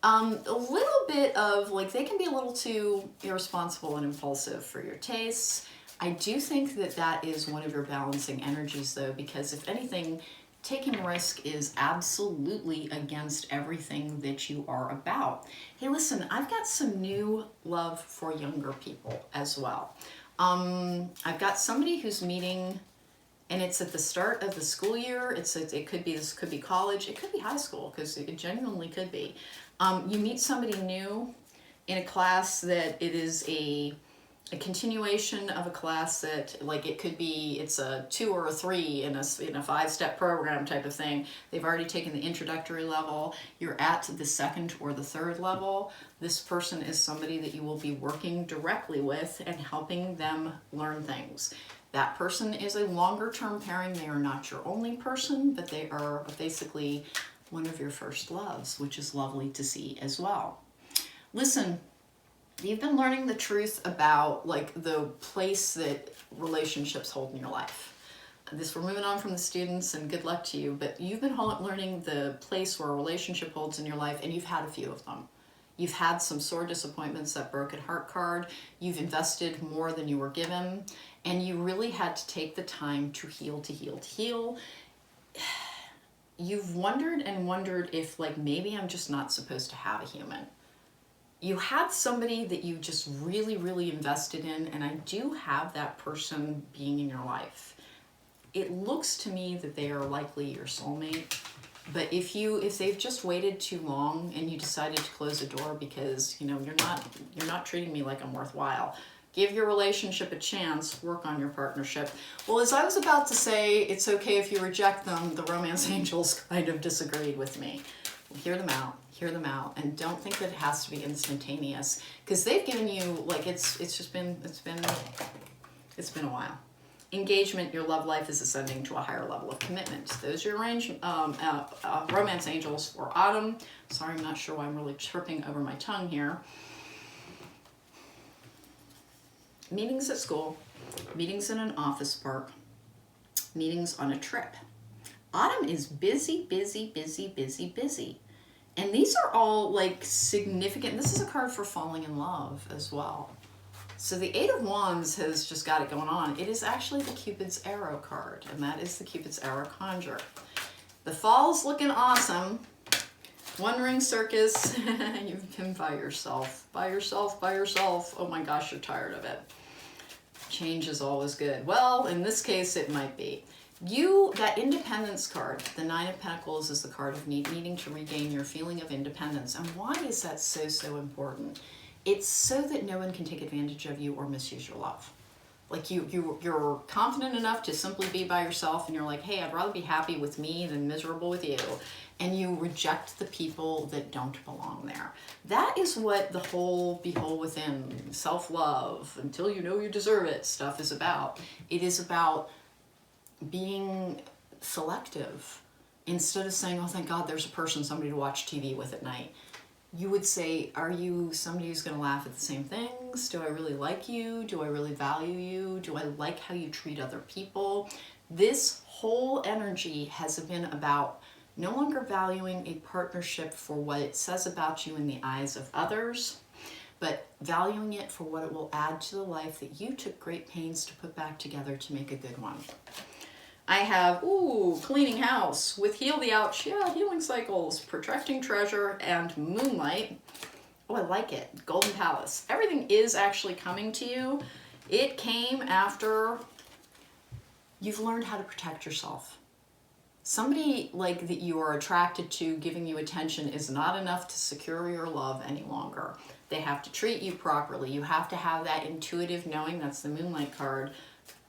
A little bit of, like, they can be a little too irresponsible and impulsive for your tastes. I do think that that is one of your balancing energies, though, because if anything, taking risk is absolutely against everything that you are about. Hey, listen, I've got some new love for younger people as well. I've got somebody who's meeting, and it's at the start of the school year. It could be college, it could be high school, because it genuinely could be. You meet somebody new in a class that it is a continuation of a class that, like, it's a 2 or a 3 in a 5-step program type of thing. They've already taken the introductory level. You're at the 2nd or the 3rd level. This person is somebody that you will be working directly with and helping them learn things. That person is a longer term pairing. They are not your only person, but they are basically one of your first loves, which is lovely to see as well. Listen, you've been learning the truth about, like, the place that relationships hold in your life. We're moving on from the students, and good luck to you, but you've been learning the place where a relationship holds in your life, and you've had a few of them. You've had some sore disappointments, that broken heart card. You've invested more than you were given, and you really had to take the time to heal, to heal, to heal. You've wondered and wondered if, like, maybe I'm just not supposed to have a human. You had somebody that you just really, really invested in, and I do have that person being in your life. It looks to me that they are likely your soulmate, but if they've just waited too long and you decided to close the door because, you're not treating me like I'm worthwhile, give your relationship a chance, work on your partnership. Well, as I was about to say, it's okay if you reject them, the romance angels kind of disagreed with me. Hear them out, and don't think that it has to be instantaneous, because they've given you, like, it's been a while. Engagement, your love life is ascending to a higher level of commitment. Those are your romance angels for autumn. Sorry, I'm not sure why I'm really tripping over my tongue here. Meetings at school, meetings in an office park, meetings on a trip. Autumn is busy, busy, busy, busy, busy. And these are all, like, significant. This is a card for falling in love as well. So the 8 of Wands has just got it going on. It is actually the Cupid's Arrow card, and that is the Cupid's Arrow conjure. The fall's looking awesome. One ring circus. You've been by yourself. Oh my gosh, you're tired of it. Change is always good. Well, in this case, it might be. That independence card, the 9 of Pentacles, is the card of needing to regain your feeling of independence. And why is that so important? It's so that no one can take advantage of you or misuse your love. Like, you're confident enough to simply be by yourself, and you're like, hey, I'd rather be happy with me than miserable with you. And you reject the people that don't belong there. That is what the whole Be Whole Within, self-love, until you know you deserve it stuff is about. It is about being selective. Instead of saying, oh, thank God there's a person, somebody to watch TV with at night, you would say, are you somebody who's going to laugh at the same things? Do I really like you? Do I really value you? Do I like how you treat other people? This whole energy has been about no longer valuing a partnership for what it says about you in the eyes of others, but valuing it for what it will add to the life that you took great pains to put back together to make a good one. I have, cleaning house with heal the ouch, healing cycles, protecting treasure, and moonlight. Oh, I like it. Golden Palace. Everything is actually coming to you. It came after you've learned how to protect yourself. Somebody like that you are attracted to giving you attention is not enough to secure your love any longer. They have to treat you properly. You have to have that intuitive knowing. That's the Moonlight card.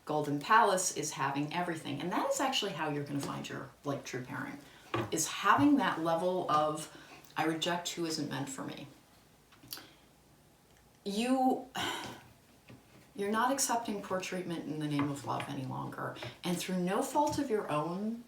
Golden Palace is having everything. And that is actually how you're going to find your like true pairing, is having that level of, I reject who isn't meant for me. You're not accepting poor treatment in the name of love any longer. And through no fault of your own,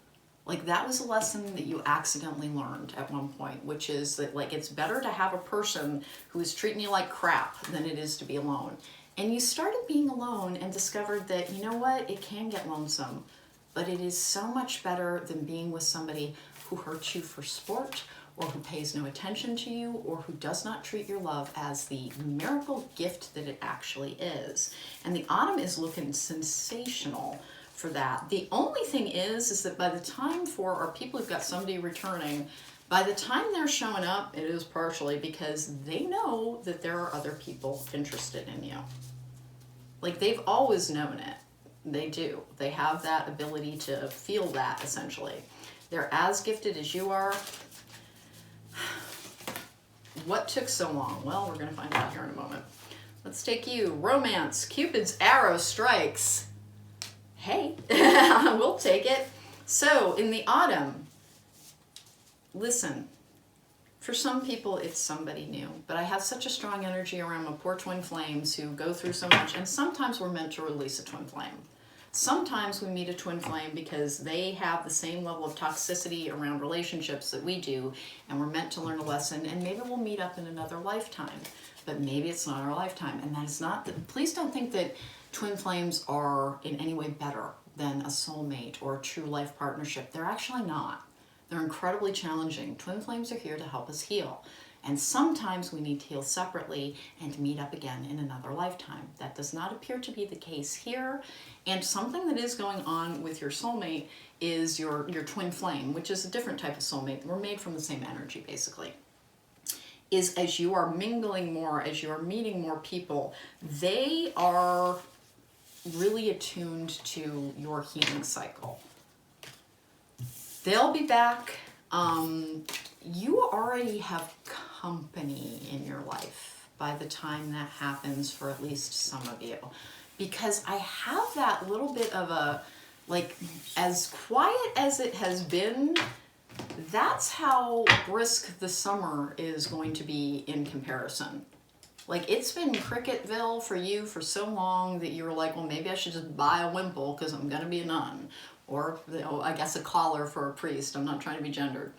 like that was a lesson that you accidentally learned at one point, which is that like it's better to have a person who is treating you like crap than it is to be alone. And you started being alone and discovered that, you know what, it can get lonesome, but it is so much better than being with somebody who hurts you for sport, or who pays no attention to you, or who does not treat your love as the miracle gift that it actually is. And the autumn is looking sensational for that. The only thing is that by the time for our people who've got somebody returning, by the time they're showing up, it is partially because they know that there are other people interested in you. Like they've always known it. They do. They have that ability to feel that, essentially. They're as gifted as you are. What took so long? Well, we're going to find out here in a moment. Let's take you. Romance. Cupid's arrow strikes. Hey, we'll take it. So, in the autumn, listen, for some people it's somebody new, but I have such a strong energy around my poor twin flames who go through so much, and sometimes we're meant to release a twin flame. Sometimes we meet a twin flame because they have the same level of toxicity around relationships that we do, and we're meant to learn a lesson, and maybe we'll meet up in another lifetime, but maybe it's not our lifetime. And that is not, please don't think that twin flames are in any way better than a soulmate or a true life partnership. They're actually not. They're incredibly challenging. Twin flames are here to help us heal. And sometimes we need to heal separately and meet up again in another lifetime. That does not appear to be the case here. And something that is going on with your soulmate is your twin flame, which is a different type of soulmate. We're made from the same energy, basically. Is as you are mingling more, as you are meeting more people, they are really attuned to your healing cycle. They'll be back. You already have company in your life by the time that happens for at least some of you. Because I have that little bit of a, like, as quiet as it has been, that's how brisk the summer is going to be in comparison. Like, it's been Cricketville for you for so long that you were like, well, maybe I should just buy a wimple because I'm going to be a nun. Or, you know, I guess a collar for a priest. I'm not trying to be gendered.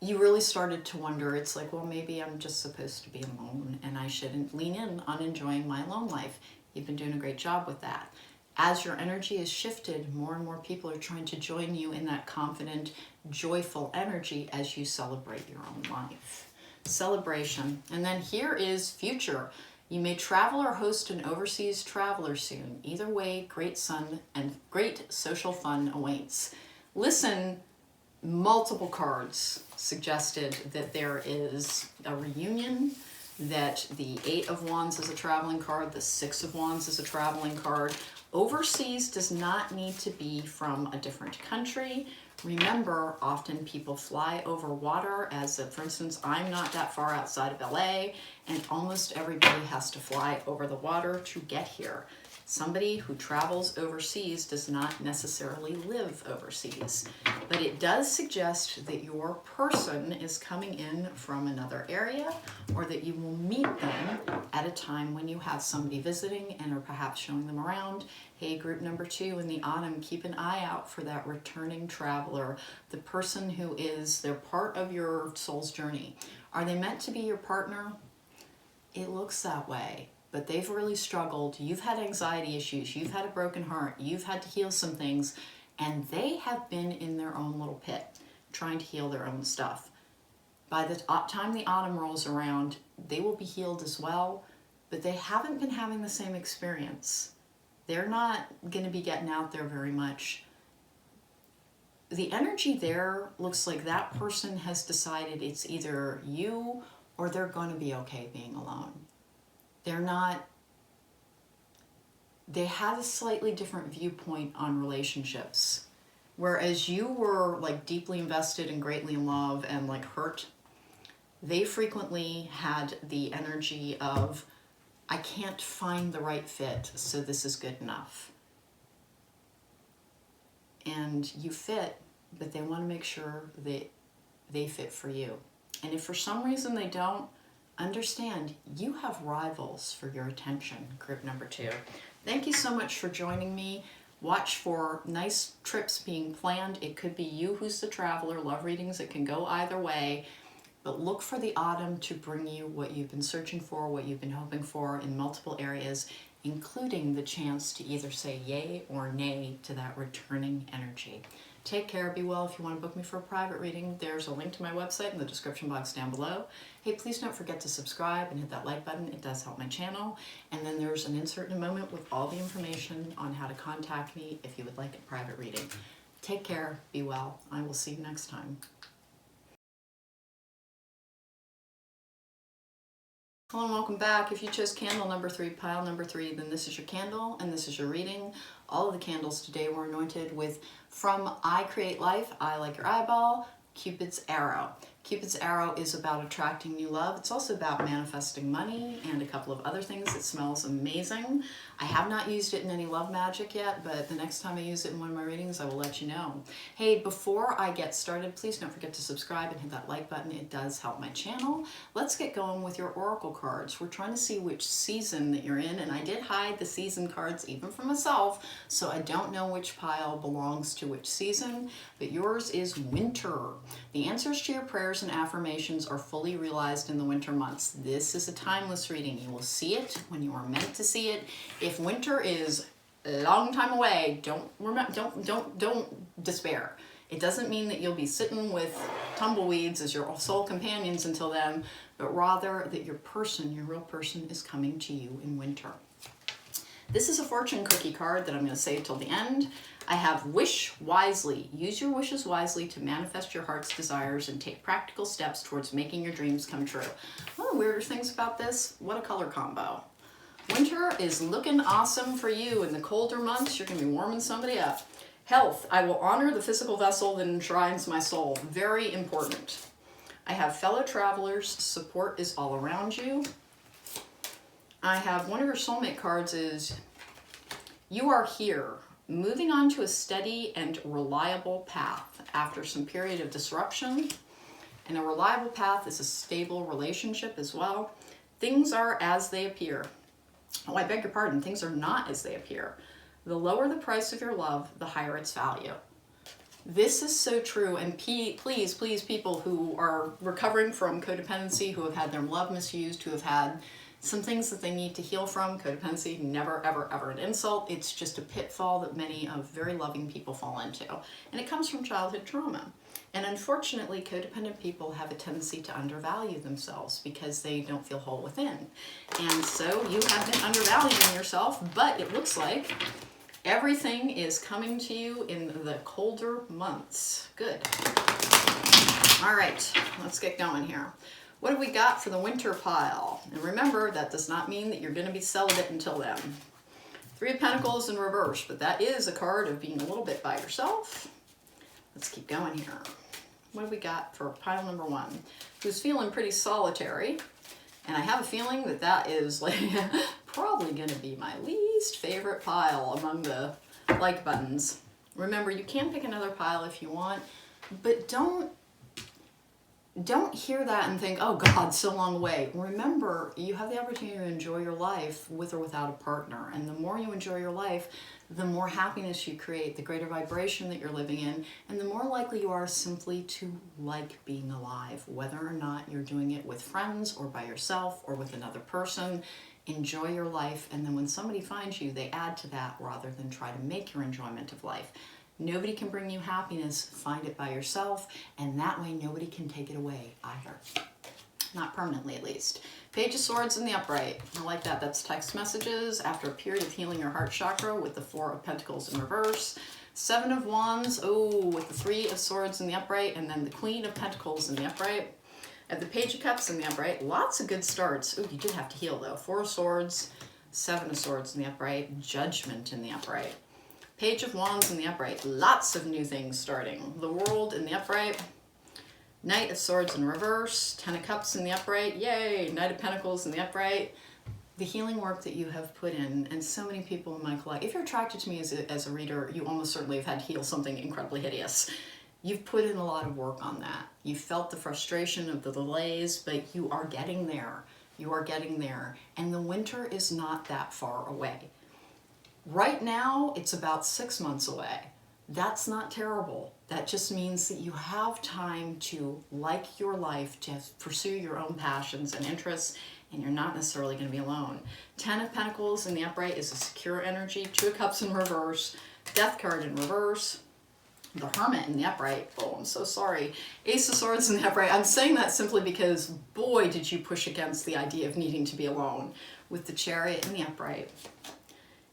You really started to wonder, it's like, well, maybe I'm just supposed to be alone and I shouldn't lean in on enjoying my alone life. You've been doing a great job with that. As your energy is shifted, more and more people are trying to join you in that confident, joyful energy as you celebrate your own life. Celebration. And then here is future. You may travel or host an overseas traveler soon. Either way, great sun and great social fun awaits. Listen, multiple cards suggested that there is a reunion, that the Eight of Wands is a traveling card, the Six of Wands is a traveling card. Overseas does not need to be from a different country. Remember, often people fly over water, as for instance, I'm not that far outside of LA, and almost everybody has to fly over the water to get here. Somebody who travels overseas does not necessarily live overseas, but it does suggest that your person is coming in from another area, or that you will meet them at a time when you have somebody visiting and are perhaps showing them around. Hey, group number 2 in the autumn, keep an eye out for that returning traveler, the person who is, they're part of your soul's journey. Are they meant to be your partner? It looks that way. But they've really struggled. You've had anxiety issues. You've had a broken heart. You've had to heal some things. And they have been in their own little pit, trying to heal their own stuff. By the time the autumn rolls around, they will be healed as well, but they haven't been having the same experience. They're not going to be getting out there very much. The energy there looks like that person has decided it's either you or they're going to be okay being alone. They're not they had a slightly different viewpoint on relationships. Whereas you were like deeply invested and greatly in love and like hurt, they frequently had the energy of, I can't find the right fit, so this is good enough. And you fit, but they want to make sure that they fit for you. And if for some reason they don't, understand you have rivals for your attention, group number 2. Thank you so much for joining me. Watch for nice trips being planned. It could be you who's the traveler. Love readings, it can go either way. But look for the autumn to bring you what you've been searching for, what you've been hoping for in multiple areas, including the chance to either say yay or nay to that returning energy. Take care, be well. If you want to book me for a private reading, there's a link to my website in the description box down below. Hey, please don't forget to subscribe and hit that like button. It does help my channel. And then there's an insert in a moment with all the information on how to contact me if you would like a private reading. Take care, be well. I will see you next time. Hello and welcome back. If you chose candle number 3, pile number 3, then this is your candle and this is your reading. All of the candles today were anointed with From I Create Life, I Like Your Eyeball, Cupid's Arrow. Cupid's Arrow is about attracting new love. It's also about manifesting money and a couple of other things. It smells amazing. I have not used it in any love magic yet, but the next time I use it in one of my readings, I will let you know. Hey, before I get started, please don't forget to subscribe and hit that like button. It does help my channel. Let's get going with your oracle cards. We're trying to see which season that you're in, and I did hide the season cards even from myself, so I don't know which pile belongs to which season, but yours is winter. The answers to your prayers and affirmations are fully realized in the winter months. This is a timeless reading. You will see it when you are meant to see it. If winter is a long time away, don't despair. It doesn't mean that you'll be sitting with tumbleweeds as your soul companions until then, but rather that your person, your real person, is coming to you in winter. This is a fortune cookie card that I'm going to save till the end. I have wish wisely. Use your wishes wisely to manifest your heart's desires and take practical steps towards making your dreams come true. One of the weirder things about this, what a color combo. Winter is looking awesome for you. In the colder months, you're going to be warming somebody up. Health, I will honor the physical vessel that enshrines my soul. Very important. I have fellow travelers. Support is all around you. I have one of your soulmate cards is you are here, moving on to a steady and reliable path after some period of disruption. And a reliable path is a stable relationship as well. Things are as they appear. Oh, I beg your pardon, things are not as they appear. The lower the price of your love, the higher its value. This is so true, and please, people who are recovering from codependency, who have had their love misused, who have had some things that they need to heal from. Codependency, never, ever, ever an insult. It's just a pitfall that many of very loving people fall into. And it comes from childhood trauma. And unfortunately, codependent people have a tendency to undervalue themselves because they don't feel whole within. And so you have been undervaluing yourself, but it looks like everything is coming to you in the colder months. Good. All right, let's get going here. What have we got for the winter pile? And remember, that does not mean that you're going to be celibate until then. 3 of Pentacles in reverse, but that is a card of being a little bit by yourself. Let's keep going here. What have we got for pile number 1? Who's feeling pretty solitary. And I have a feeling that that is like probably going to be my least favorite pile among the like buttons. Remember, you can pick another pile if you want, but don't hear that and think, oh God, so long away. Remember, you have the opportunity to enjoy your life with or without a partner. And the more you enjoy your life, the more happiness you create, the greater vibration that you're living in, and the more likely you are simply to like being alive, whether or not you're doing it with friends or by yourself or with another person. Enjoy your life, and then when somebody finds you, they add to that rather than try to make your enjoyment of life. Nobody can bring you happiness. Find it by yourself, and that way nobody can take it away either. Not permanently, at least. Page of Swords in the upright. I like that. That's text messages after a period of healing your heart chakra with the 4 of Pentacles in reverse. 7 of Wands, oh, with the 3 of Swords in the upright, and then the Queen of Pentacles in the upright. I have the Page of Cups in the upright. Lots of good starts. Oh, you did have to heal, though. 4 of Swords, Seven of Swords in the upright, Judgment in the upright. Page of Wands in the upright, lots of new things starting. The World in the upright, Knight of Swords in reverse, Ten of Cups in the upright, yay! Knight of Pentacles in the upright. The healing work that you have put in, and so many people in my collection, if you're attracted to me as a reader, you almost certainly have had to heal something incredibly hideous. You've put in a lot of work on that. You felt the frustration of the delays, but you are getting there. You are getting there. And the winter is not that far away. Right now, it's about 6 months away. That's not terrible. That just means that you have time to like your life, to pursue your own passions and interests, and you're not necessarily going to be alone. Ten of Pentacles in the upright is a secure energy. Two of Cups in reverse. Death card in reverse. The Hermit in the upright. Oh, I'm so sorry. Ace of Swords in the upright. I'm saying that simply because, boy, did you push against the idea of needing to be alone. With the Chariot in the upright.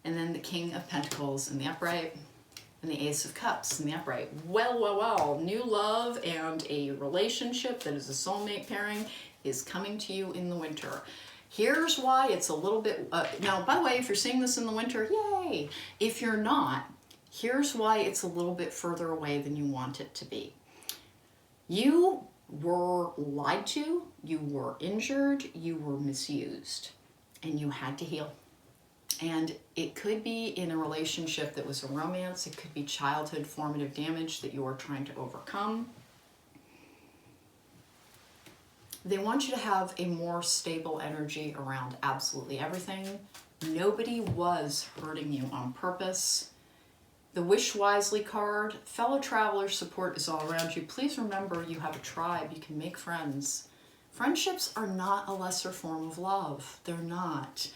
And then the King of Pentacles in the upright. And the Ace of Cups in the upright. Well, well, well. New love and a relationship that is a soulmate pairing is coming to you in the winter. Here's why it's a little bit... now, by the way, if you're seeing this in the winter, yay! If you're not, here's why it's a little bit further away than you want it to be. You were lied to, you were injured, you were misused, and you had to heal. And it could be in a relationship that was a romance, it could be childhood formative damage that you are trying to overcome. They want you to have a more stable energy around absolutely everything. Nobody was hurting you on purpose. The Wish Wisely card, fellow traveler support is all around you. Please remember you have a tribe, you can make friends. Friendships are not a lesser form of love. They're not.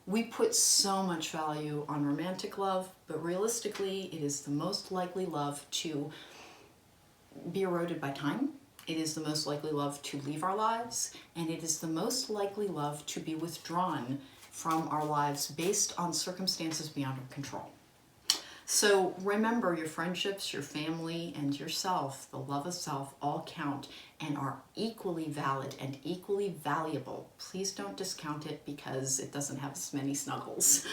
We put so much value on romantic love, but realistically, it is the most likely love to be eroded by time. It is the most likely love to leave our lives, and it is the most likely love to be withdrawn from our lives based on circumstances beyond our control. So remember, your friendships, your family, and yourself, the love of self, all count and are equally valid and equally valuable. Please don't discount it because it doesn't have as many snuggles.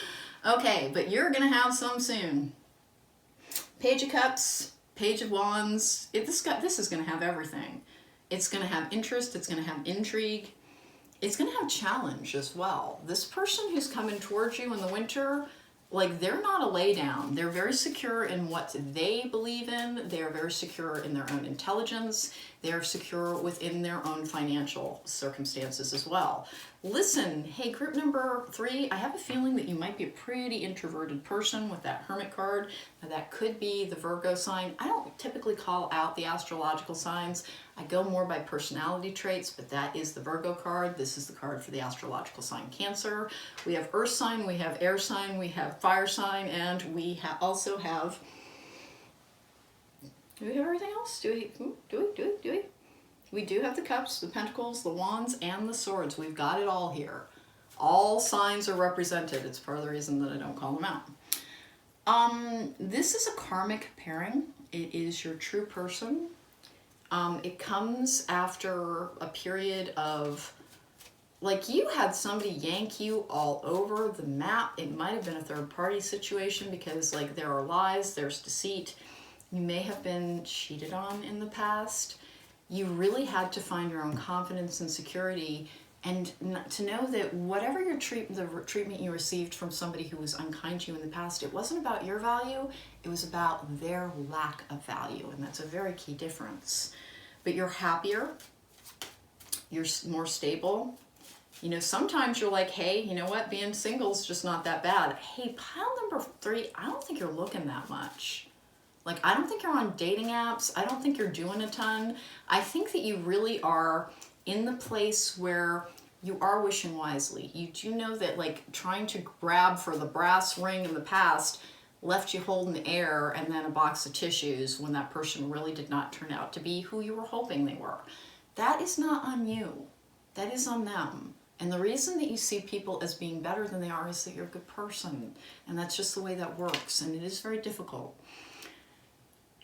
Okay, but you're going to have some soon. Page of Cups, Page of Wands. This is going to have everything. It's going to have interest. It's going to have intrigue. It's going to have challenge as well. This person who's coming towards you in the winter, like, they're not a lay down. They're very secure in what they believe in. They're very secure in their own intelligence. They're secure within their own financial circumstances as well. Listen, hey, group number 3, I have a feeling that you might be a pretty introverted person with that Hermit card. Now, that could be the Virgo sign. I don't typically call out the astrological signs. I go more by personality traits, but that is the Virgo card. This is the card for the astrological sign Cancer. We have Earth sign, we have Air sign, we have Fire sign, and we also have... Do we have everything else? Do we? We do have the Cups, the Pentacles, the Wands, and the Swords. We've got it all here. All signs are represented. It's part of the reason that I don't call them out. This is a karmic pairing. It is your true person. It comes after a period of, like, you had somebody yank you all over the map. It might have been a third-party situation because, like, there are lies, there's deceit. You may have been cheated on in the past. You really had to find your own confidence and security, and to know that whatever the treatment you received from somebody who was unkind to you in the past, it wasn't about your value, it was about their lack of value, and that's a very key difference. But you're happier, you're more stable. You know, sometimes you're like, hey, you know what, being single is just not that bad. Hey, pile number 3, I don't think you're looking that much. Like, I don't think you're on dating apps. I don't think you're doing a ton. I think that you really are in the place where you are wishing wisely. You do know that, like, trying to grab for the brass ring in the past left you holding the air and then a box of tissues when that person really did not turn out to be who you were hoping they were. That is not on you. That is on them. And the reason that you see people as being better than they are is that you're a good person. And that's just the way that works. And it is very difficult.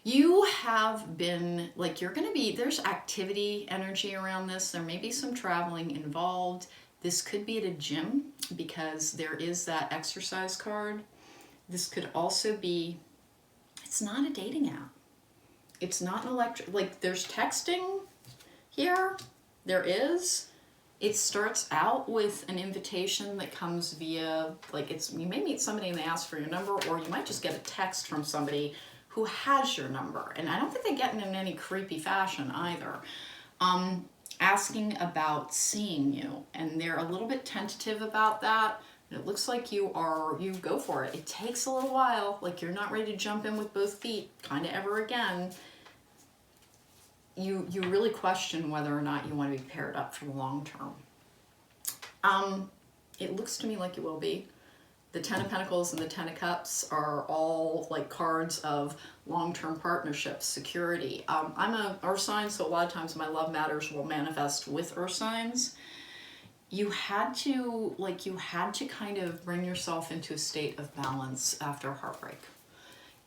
You have been, like, you're going to be, there's activity energy around this. There may be some traveling involved. This could be at a gym because there is that exercise card. This could also be, it's not a dating app. It's not an like there's texting here. There is. It starts out with an invitation that comes via, like you may meet somebody and they ask for your number, or you might just get a text from somebody who has your number. And I don't think they get it in any creepy fashion either. Asking about seeing you. And they're a little bit tentative about that. It looks like you go for it. It takes a little while, like you're not ready to jump in with both feet kind of ever again. You really question whether or not you want to be paired up for the long term. It looks to me like you will be. The Ten of Pentacles and the Ten of Cups are all like cards of long-term partnerships, security. I'm a earth sign, so a lot of times my love matters will manifest with earth signs. You had to kind of bring yourself into a state of balance after a heartbreak.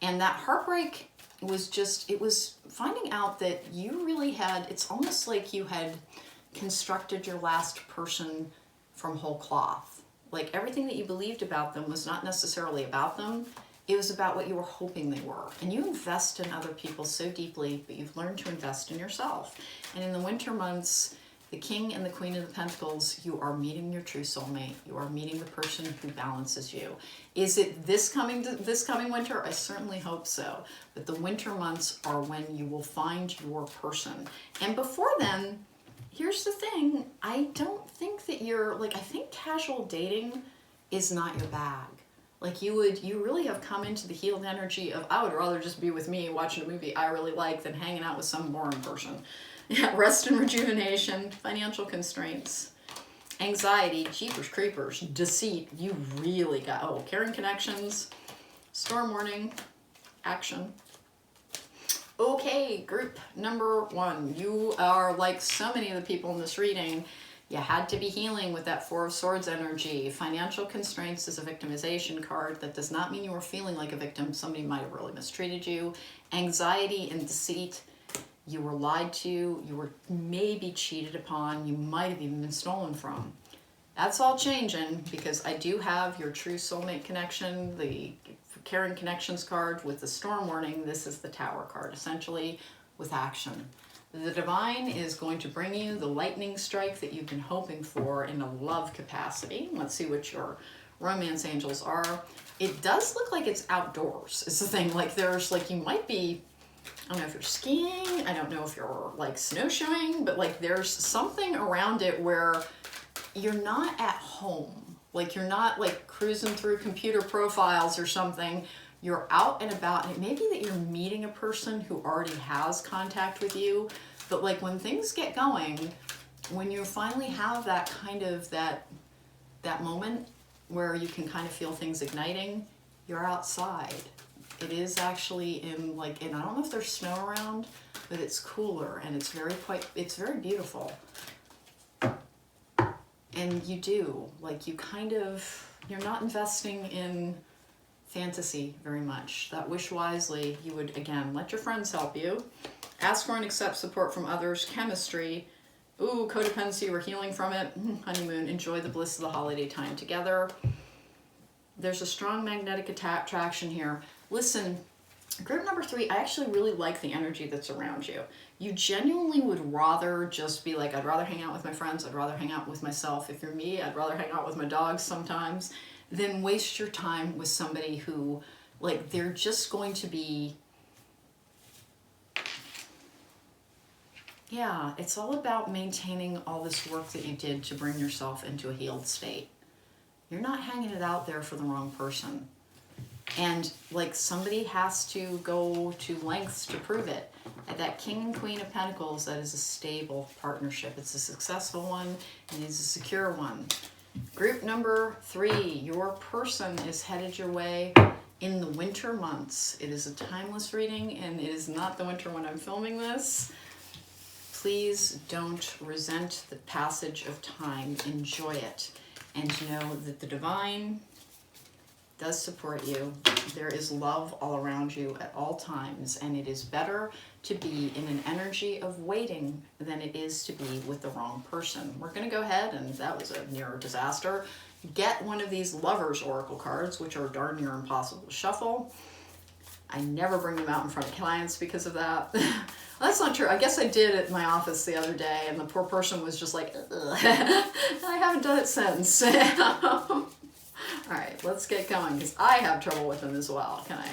And that heartbreak was it was finding out that you really had, it's almost like you had constructed your last person from whole cloth. Like everything that you believed about them was not necessarily about them. It was about what you were hoping they were. And you invest in other people so deeply, but you've learned to invest in yourself. And in the winter months, the King and the Queen of the Pentacles, you are meeting your true soulmate. You are meeting the person who balances you. Is it this coming winter? I certainly hope so. But the winter months are when you will find your person. And before then, here's the thing. I don't think that I think casual dating is not your bag. Like you really have come into the healed energy of, I would rather just be with me watching a movie I really like than hanging out with some boring person. Yeah, rest and rejuvenation, financial constraints, anxiety, jeepers creepers, deceit. You really got, caring connections, storm warning, action. Okay, group number 1. You are like so many of the people in this reading. You had to be healing with that Four of Swords energy. Financial constraints is a victimization card. That does not mean you were feeling like a victim. Somebody might have really mistreated you. Anxiety and deceit. You were lied to. You were maybe cheated upon. You might have even been stolen from. That's all changing because I do have your true soulmate connection, the Caring Connections card with the storm warning. This is the Tower card, essentially, with action. The divine is going to bring you the lightning strike that you've been hoping for in a love capacity. Let's see what your romance angels are. It does look like it's outdoors. It's the thing, like there's like, you might be, I don't know if you're skiing, I don't know if you're like snowshoeing, but like there's something around it where you're not at home. Like you're not like cruising through computer profiles or something. You're out and about, and it may be that you're meeting a person who already has contact with you, but like when things get going, when you finally have that kind of that moment where you can kind of feel things igniting, you're outside. It is actually in like, and I don't know if there's snow around, but it's cooler and it's very beautiful. And you do, like you're not investing in fantasy very much. That wish wisely. You would, again, let your friends help you. Ask for and accept support from others. Chemistry. Ooh, codependency, we're healing from it. Honeymoon, enjoy the bliss of the holiday time together. There's a strong magnetic attraction here. Listen, group number 3, I actually really like the energy that's around you. You genuinely would rather just be like, I'd rather hang out with my friends, I'd rather hang out with myself. If you're me, I'd rather hang out with my dogs sometimes than waste your time with somebody who, like, they're just going to be, yeah, it's all about maintaining all this work that you did to bring yourself into a healed state. You're not hanging it out there for the wrong person. And like somebody has to go to lengths to prove it. At that King and Queen of Pentacles, that is a stable partnership. It's a successful one and it's a secure one. Group number 3, your person is headed your way in the winter months. It is a timeless reading and it is not the winter when I'm filming this. Please don't resent the passage of time. Enjoy it. And know that the divine does support you. There is love all around you at all times, and it is better to be in an energy of waiting than it is to be with the wrong person. We're going to go ahead, and that was a near disaster, get one of these Lovers Oracle cards, which are darn near impossible to shuffle. I never bring them out in front of clients because of that. That's not true. I guess I did at my office the other day, and the poor person was just like, ugh. I haven't done it since. All right, let's get going, because I have trouble with them as well. Can I?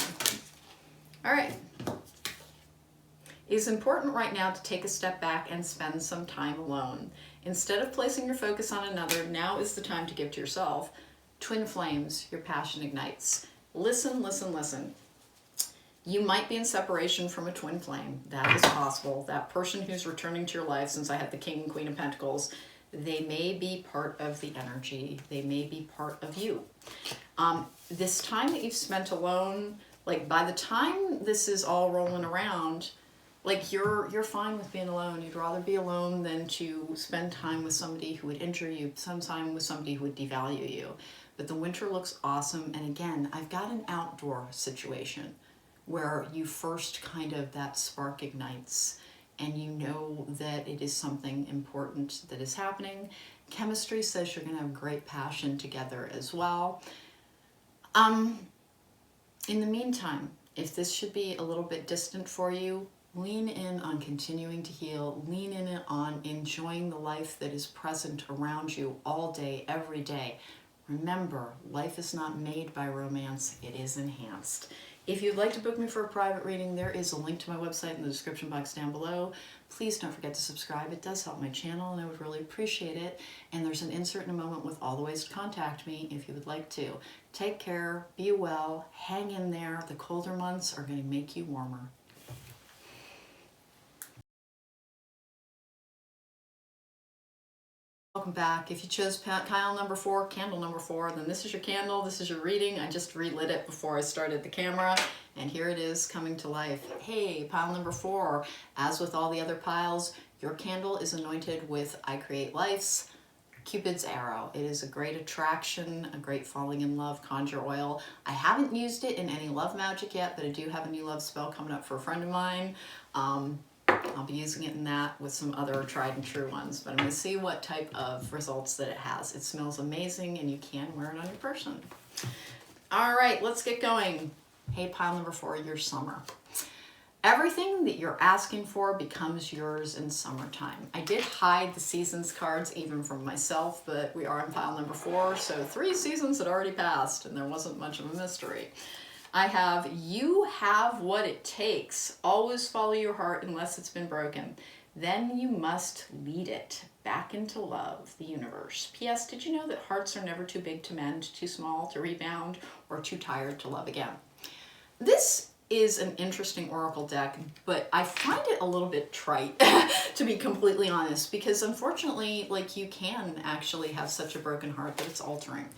All right. It is important right now to take a step back and spend some time alone. Instead of placing your focus on another, now is the time to give to yourself. Twin flames, your passion ignites. Listen, listen, listen. You might be in separation from a twin flame. That is possible. That person who's returning to your life, since I had the King and Queen of Pentacles, they may be part of the energy. They may be part of you. This time that you've spent alone, like by the time this is all rolling around, like you're fine with being alone. You'd rather be alone than to spend time with somebody who would injure you, some time with somebody who would devalue you. But the winter looks awesome. And again, I've got an outdoor situation where you first kind of, that spark ignites and you know that it is something important that is happening. Chemistry says you're going to have great passion together as well. In the meantime, if this should be a little bit distant for you, lean in on continuing to heal. Lean in on enjoying the life that is present around you all day, every day. Remember, life is not made by romance, it is enhanced. If you'd like to book me for a private reading, there is a link to my website in the description box down below. Please don't forget to subscribe. It does help my channel, and I would really appreciate it. And there's an insert in a moment with all the ways to contact me if you would like to. Take care, be well, hang in there. The colder months are going to make you warmer. Welcome back. If you chose pile number 4, candle number 4, then this is your candle, this is your reading. I just relit it before I started the camera, and here it is coming to life. Hey, pile number 4, as with all the other piles, your candle is anointed with I Create Life's Cupid's arrow. It is a great attraction, a great falling in love conjure oil. I haven't used it in any love magic yet, but I do have a new love spell coming up for a friend of mine. I'll be using it in that with some other tried and true ones, but I'm going to see what type of results that it has. It smells amazing, and you can wear it on your person. All right, let's get going. Hey, pile number 4, your summer. Everything that you're asking for becomes yours in summertime. I did hide the seasons cards even from myself, but we are on pile number 4, so 3 seasons had already passed, and there wasn't much of a mystery. I have, you have what it takes. Always follow your heart unless it's been broken. Then you must lead it back into love, the universe. P.S. Did you know that hearts are never too big to mend, too small to rebound, or too tired to love again? This is an interesting oracle deck, but I find it a little bit trite, to be completely honest, because unfortunately, like, you can actually have such a broken heart that it's altering.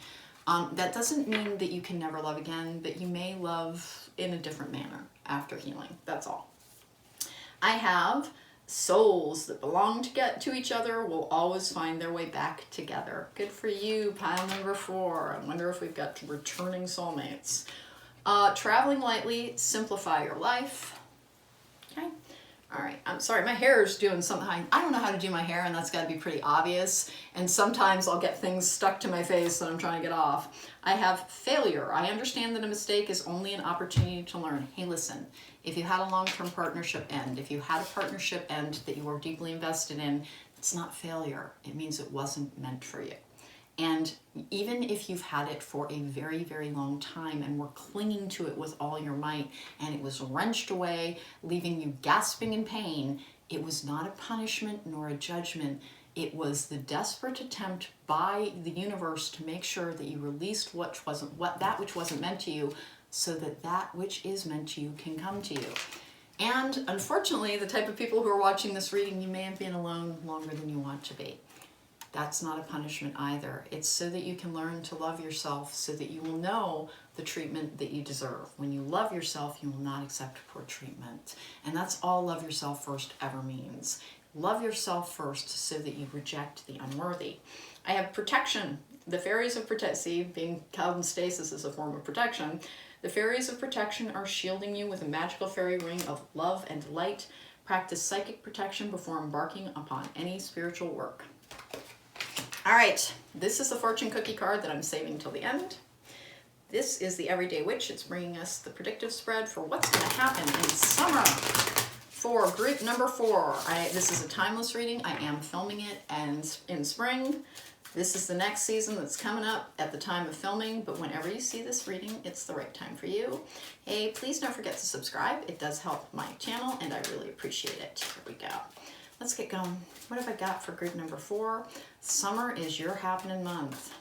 That doesn't mean that you can never love again, but you may love in a different manner after healing. That's all. I have souls that belong to each other will always find their way back together. Good for you, pile number 4. I wonder if we've got returning soulmates. Traveling lightly, simplify your life. Okay. All right, I'm sorry, my hair is doing something. I don't know how to do my hair, and that's got to be pretty obvious. And sometimes I'll get things stuck to my face that I'm trying to get off. I have failure. I understand that a mistake is only an opportunity to learn. Hey, listen, if you had a long-term partnership end, if you had a partnership end that you were deeply invested in, it's not failure. It means it wasn't meant for you. And even if you've had it for a very, very long time and were clinging to it with all your might and it was wrenched away, leaving you gasping in pain, it was not a punishment nor a judgment. It was the desperate attempt by the universe to make sure that you released that which wasn't meant to you, so that that which is meant to you can come to you. And unfortunately, the type of people who are watching this reading, you may have been alone longer than you want to be. That's not a punishment either. It's so that you can learn to love yourself, so that you will know the treatment that you deserve. When you love yourself, you will not accept poor treatment. And that's all love yourself first ever means. Love yourself first so that you reject the unworthy. I have protection. The fairies of protection, see, being held in stasis is a form of protection. The fairies of protection are shielding you with a magical fairy ring of love and light. Practice psychic protection before embarking upon any spiritual work. All right, this is the fortune cookie card that I'm saving till the end. This is the Everyday Witch. It's bringing us the predictive spread for what's going to happen in summer for group number 4. This is a timeless reading. I am filming it and in spring. This is the next season that's coming up at the time of filming, but whenever you see this reading, it's the right time for you. Hey, please don't forget to subscribe. It does help my channel, and I really appreciate it. Here we go. Let's get going. What have I got for group number 4? Summer is your happening month.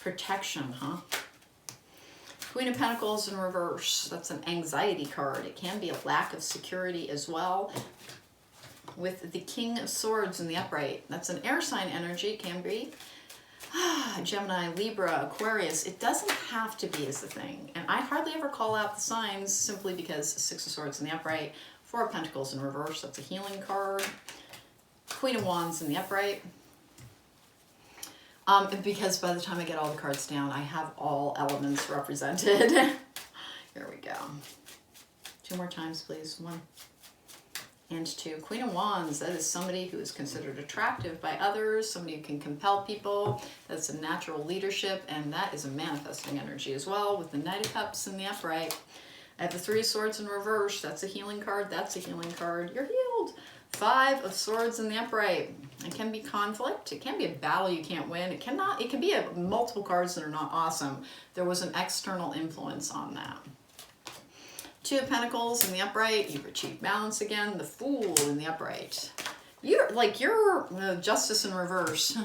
Protection, huh? Queen of Pentacles in reverse. That's an anxiety card. It can be a lack of security as well. With the King of Swords in the upright. That's an air sign energy. Can be Gemini, Libra, Aquarius. It doesn't have to be is the thing. And I hardly ever call out the signs simply because 6 of Swords in the upright. 4 of Pentacles in reverse. That's a healing card. Queen of Wands in the upright. Because by the time I get all the cards down, I have all elements represented. Here we go. 2 more times, please. 1 and 2. Queen of Wands, that is somebody who is considered attractive by others, somebody who can compel people. That's a natural leadership, and that is a manifesting energy as well with the Knight of Cups in the upright. I have the 3 of Swords in reverse. That's a healing card. That's a healing card. You're healed. 5 of Swords in the upright. It can be conflict. It can be a battle you can't win. It can be multiple cards that are not awesome. There was an external influence on that. 2 of Pentacles in the upright. You've achieved balance again. The Fool in the upright. You're Justice in reverse.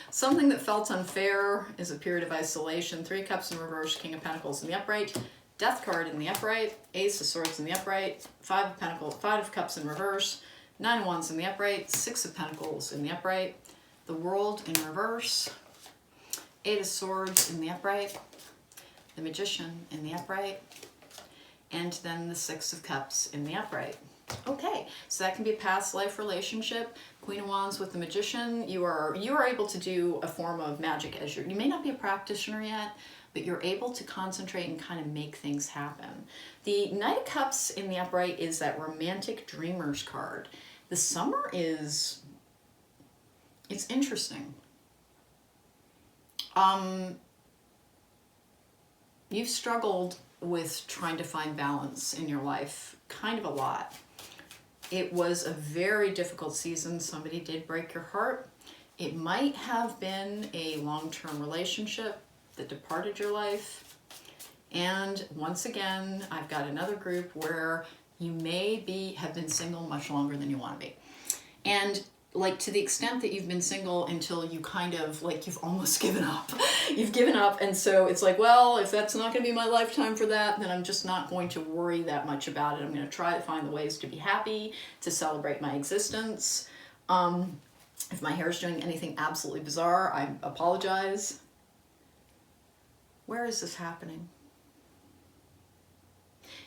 Something that felt unfair is a period of isolation. 3 of Cups in reverse. King of Pentacles in the upright. Death card in the upright. Ace of Swords in the upright. 5 of Pentacles. 5 of Cups in reverse. 9 of Wands in the upright. 6 of Pentacles in the upright. The World in reverse. 8 of Swords in the upright. The Magician in the upright. And then the 6 of Cups in the upright. Okay, so that can be a past life relationship. Queen of Wands with the Magician. You are able to do a form of magic as you may not be a practitioner yet, but you're able to concentrate and kind of make things happen. The Knight of Cups in the upright is that romantic dreamers card. The summer it's interesting. You've struggled with trying to find balance in your life kind of a lot. It was a very difficult season. Somebody did break your heart. It might have been a long-term relationship that departed your life. And once again, I've got another group where you may have been single much longer than you want to be. And to the extent that you've been single until you kind of you've almost given up. You've given up, and so it's well, if that's not going to be my lifetime for that, then I'm just not going to worry that much about it. I'm going to try to find the ways to be happy, to celebrate my existence. If my hair is doing anything absolutely bizarre, I apologize. Where is this happening?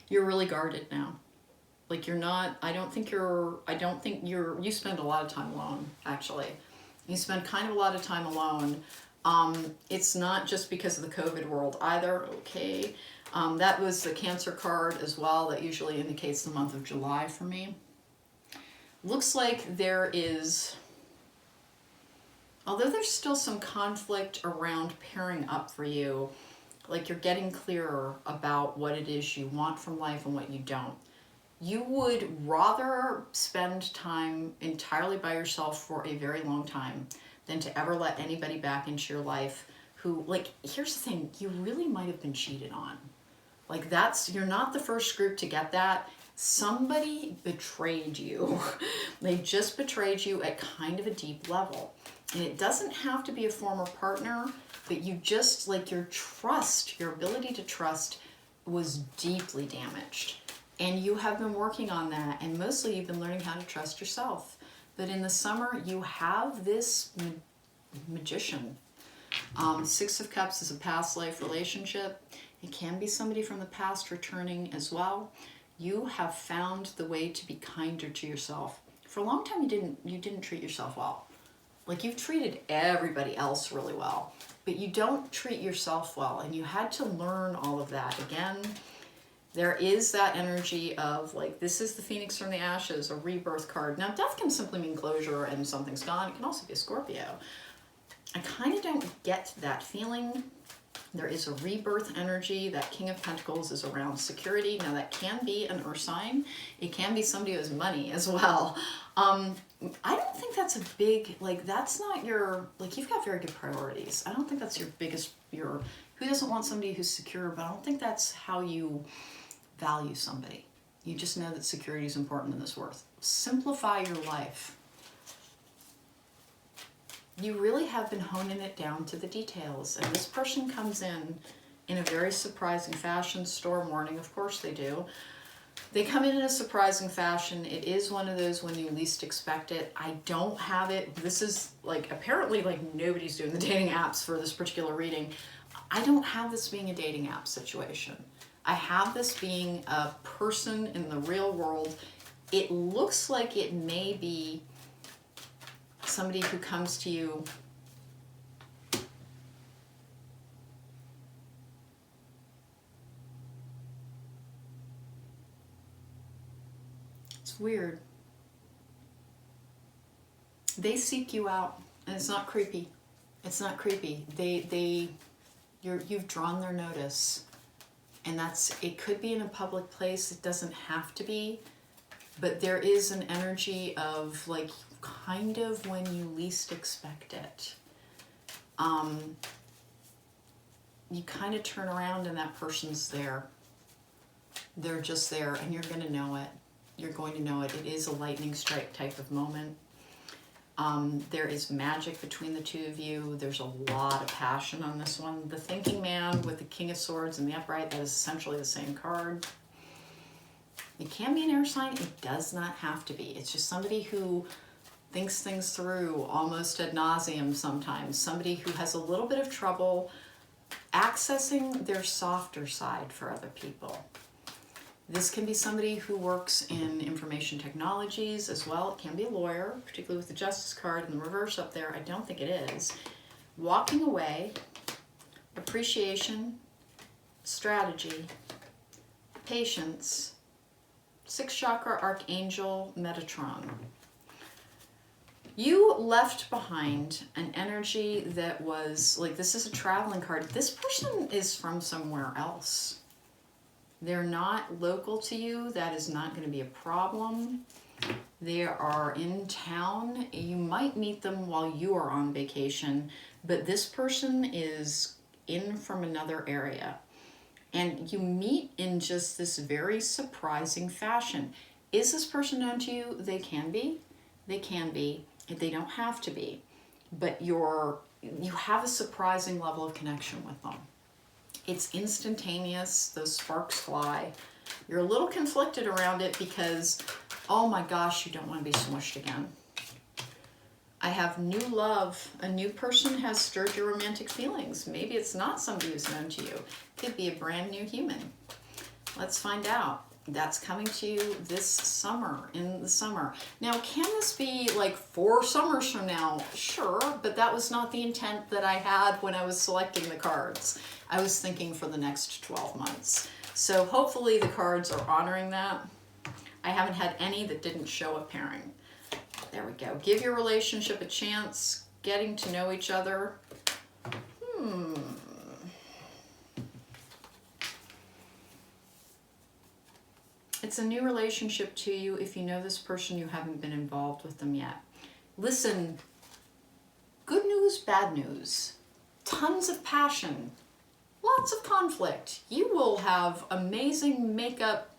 You're really guarded now. You're not, you spend a lot of time alone, actually. You spend kind of a lot of time alone. It's not just because of the COVID world either, okay. That was the Cancer card as well. That usually indicates the month of July for me. Looks like there is, although there's still some conflict around pairing up for you, you're getting clearer about what it is you want from life and what you don't. You would rather spend time entirely by yourself for a very long time than to ever let anybody back into your life who, here's the thing, you really might have been cheated on. You're not the first group to get that. Somebody betrayed you. They just betrayed you at kind of a deep level. And it doesn't have to be a former partner, but you just, your trust, your ability to trust was deeply damaged. And you have been working on that, and mostly you've been learning how to trust yourself. But in the summer, you have this Magician. 6 of Cups is a past life relationship. It can be somebody from the past returning as well. You have found the way to be kinder to yourself. For a long time, you didn't treat yourself well. Like you've treated everybody else really well, but you don't treat yourself well, and you had to learn all of that. Again, there is that energy of like, this is the Phoenix from the Ashes, a rebirth card. Now, death can simply mean closure and something's gone. It can also be a Scorpio. I kind of don't get that feeling. There is a rebirth energy. That King of Pentacles is around security. Now, that can be an earth sign. It can be somebody who has money as well. I don't think that's a big, like, that's not your, like, you've got very good priorities. I don't think that's your biggest, who doesn't want somebody who's secure, but I don't think that's how you value somebody. You just know that security is important in this world. Simplify your life. You really have been honing it down to the details, and this person comes in a very surprising fashion. Storm warning, of course they do. They come in a surprising fashion. It is one of those when you least expect it. I don't have it. This is like, apparently like nobody's doing the dating apps for this particular reading. I don't have this being a dating app situation. I have this being a person in the real world. It looks like it may be somebody who comes to you it's weird. They seek you out, and it's not creepy. It's not creepy. You've drawn their notice, and it could be in a public place. It doesn't have to be, but there is an energy of like kind of when you least expect it. You kind of turn around and that person's there. They're just there, and you're going to know it. You're going to know it. It is a lightning strike type of moment. There is magic between the two of you. There's a lot of passion on this one. The Thinking Man with the King of Swords and the Upright, that is essentially the same card. It can be an air sign. It does not have to be. It's just somebody who thinks things through almost ad nauseum sometimes. Somebody who has a little bit of trouble accessing their softer side for other people. This can be somebody who works in information technologies as well. It can be a lawyer, particularly with the Justice card in the reverse up there. I don't think it is. Walking away, appreciation, strategy, patience, 6th chakra archangel Metatron. You left behind an energy that was like, this is a traveling card. This person is from somewhere else. They're not local to you. That is not going to be a problem. They are in town. You might meet them while you are on vacation, but this person is in from another area. And you meet in just this very surprising fashion. Is this person known to you? They can be. They can be. They don't have to be. But you have a surprising level of connection with them. It's instantaneous. Those sparks fly. You're a little conflicted around it because, oh my gosh, you don't want to be smushed again. I have new love. A new person has stirred your romantic feelings. Maybe it's not somebody who's known to you. It could be a brand new human. Let's find out. That's coming to you this summer, in the summer. Now, can this be like 4 summers from now? Sure, but that was not the intent that I had when I was selecting the cards. I was thinking for the next 12 months. So hopefully the cards are honoring that. I haven't had any that didn't show a pairing. There we go. Give your relationship a chance, getting to know each other. It's a new relationship to you. If you know this person, you haven't been involved with them yet. Listen, good news, bad news. Tons of passion. Lots of conflict. You will have amazing makeup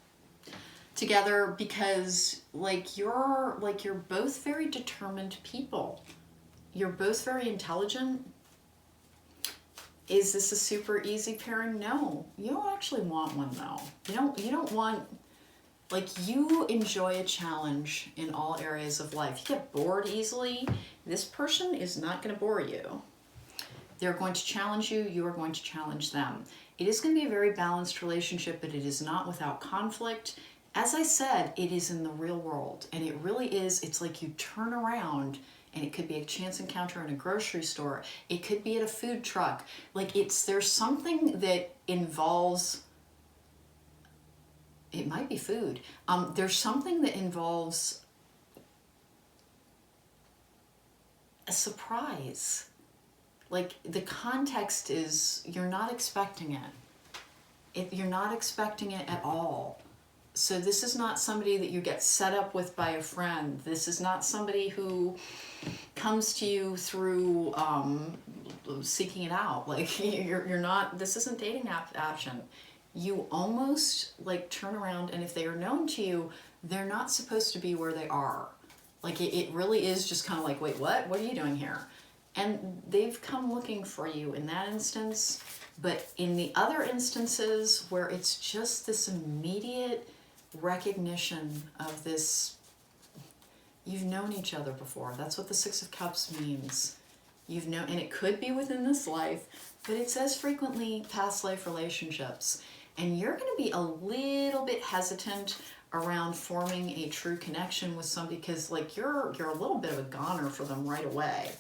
together because you're both very determined people. You're both very intelligent. Is this a super easy pairing? No. You don't actually want one though. You don't want, like, you enjoy a challenge in all areas of life. You get bored easily. This person is not going to bore you. They're going to challenge you. You are going to challenge them. It is going to be a very balanced relationship, but it is not without conflict. As I said, it is in the real world, and it really is. It's like you turn around and it could be a chance encounter in a grocery store. It could be at a food truck. Like there's something that involves, it might be food. There's something that involves a surprise. Like the context is you're not expecting it. You're not expecting it at all. So this is not somebody that you get set up with by a friend. This is not somebody who comes to you through seeking it out. Like you're not, this isn't dating action. You almost like turn around, and if they are known to you, they're not supposed to be where they are. Like it really is just kind of like, wait, what? What are you doing here? And they've come looking for you in that instance. But in the other instances where it's just this immediate recognition of this, you've known each other before. That's what the Six of Cups means. You've known, and it could be within this life, but it says frequently past life relationships. And you're going to be a little bit hesitant around forming a true connection with somebody because like you're a little bit of a goner for them right away.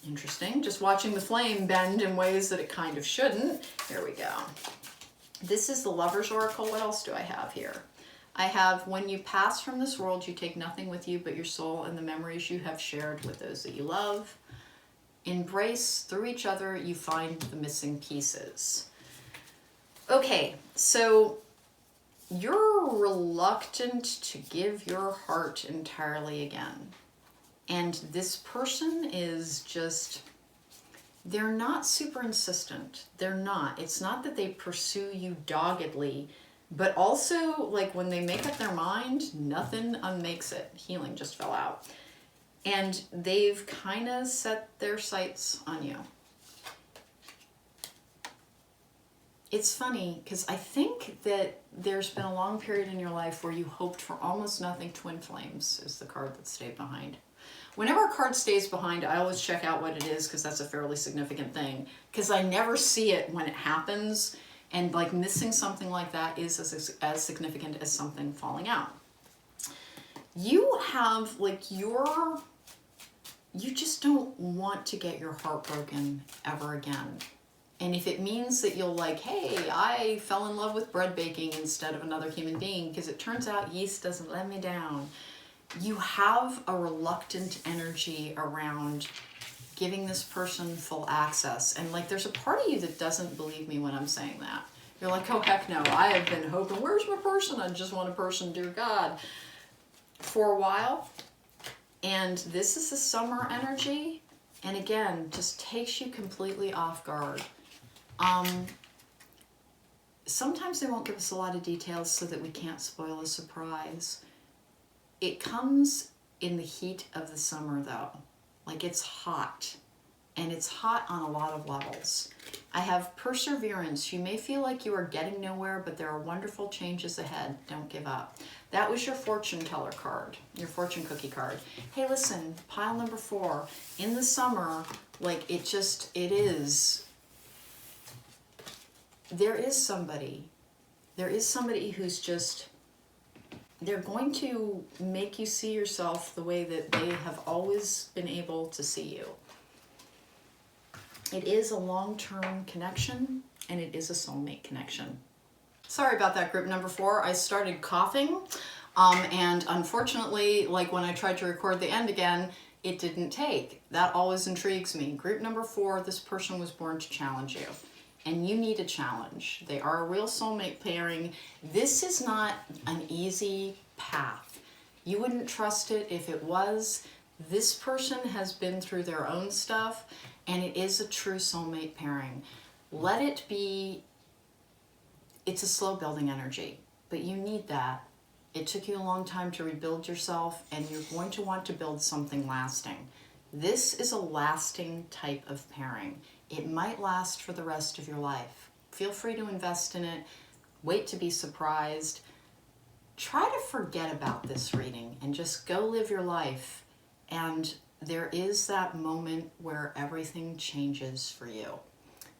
Interesting. Just watching the flame bend in ways that it kind of shouldn't. Here we go. This is the Lover's Oracle. What else do I have here? I have, when you pass from this world, you take nothing with you but your soul and the memories you have shared with those that you love. Embrace, through each other, you find the missing pieces. Okay, so you're reluctant to give your heart entirely again. And this person is just, they're not super insistent. They're not. It's not that they pursue you doggedly, but also like when they make up their mind, nothing unmakes it. Healing just fell out. And they've kind of set their sights on you. It's funny because I think that there's been a long period in your life where you hoped for almost nothing. Twin flames is the card that stayed behind. Whenever a card stays behind, I always check out what it is because that's a fairly significant thing. Because I never see it when it happens, and like missing something like that is as significant as something falling out. You have like you just don't want to get your heart broken ever again. And if it means that you'll like, hey, I fell in love with bread baking instead of another human being because it turns out yeast doesn't let me down. You have a reluctant energy around giving this person full access. And like, there's a part of you that doesn't believe me when I'm saying that. You're like, oh, heck no, I have been hoping, where's my person? I just want a person, dear God, for a while. And this is the summer energy. And again, just takes you completely off guard. Sometimes they won't give us a lot of details so that we can't spoil a surprise. It comes in the heat of the summer though. Like it's hot, and it's hot on a lot of levels. I have perseverance. You may feel like you are getting nowhere, but there are wonderful changes ahead. Don't give up. That was your fortune teller card, your fortune cookie card. Hey, listen, pile number 4. In the summer, like there is somebody who's just, they're going to make you see yourself the way that they have always been able to see you. It is a long-term connection, and it is a soulmate connection. Sorry about that, group number 4. I started coughing, and unfortunately, like when I tried to record the end again, it didn't take. That always intrigues me. Group number 4, this person was born to challenge you. And you need a challenge. They are a real soulmate pairing. This is not an easy path. You wouldn't trust it if it was. This person has been through their own stuff, and it is a true soulmate pairing. Let it be, it's a slow building energy, but you need that. It took you a long time to rebuild yourself, and you're going to want to build something lasting. This is a lasting type of pairing. It might last for the rest of your life. Feel free to invest in it. Wait to be surprised. Try to forget about this reading and just go live your life. And there is that moment where everything changes for you.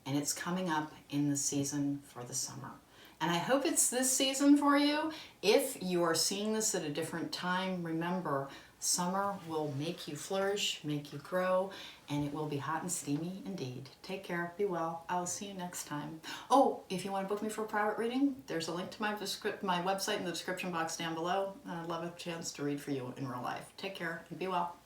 And it's coming up in the season for the summer. And I hope it's this season for you. If you are seeing this at a different time, remember, Summer will make you flourish, make you grow, and it will be hot and steamy indeed. Take care, be well. I will see you next time. Oh, if you want to book me for a private reading, there's a link to my website in the description box down below. I'd love a chance to read for you in real life. Take care and be well.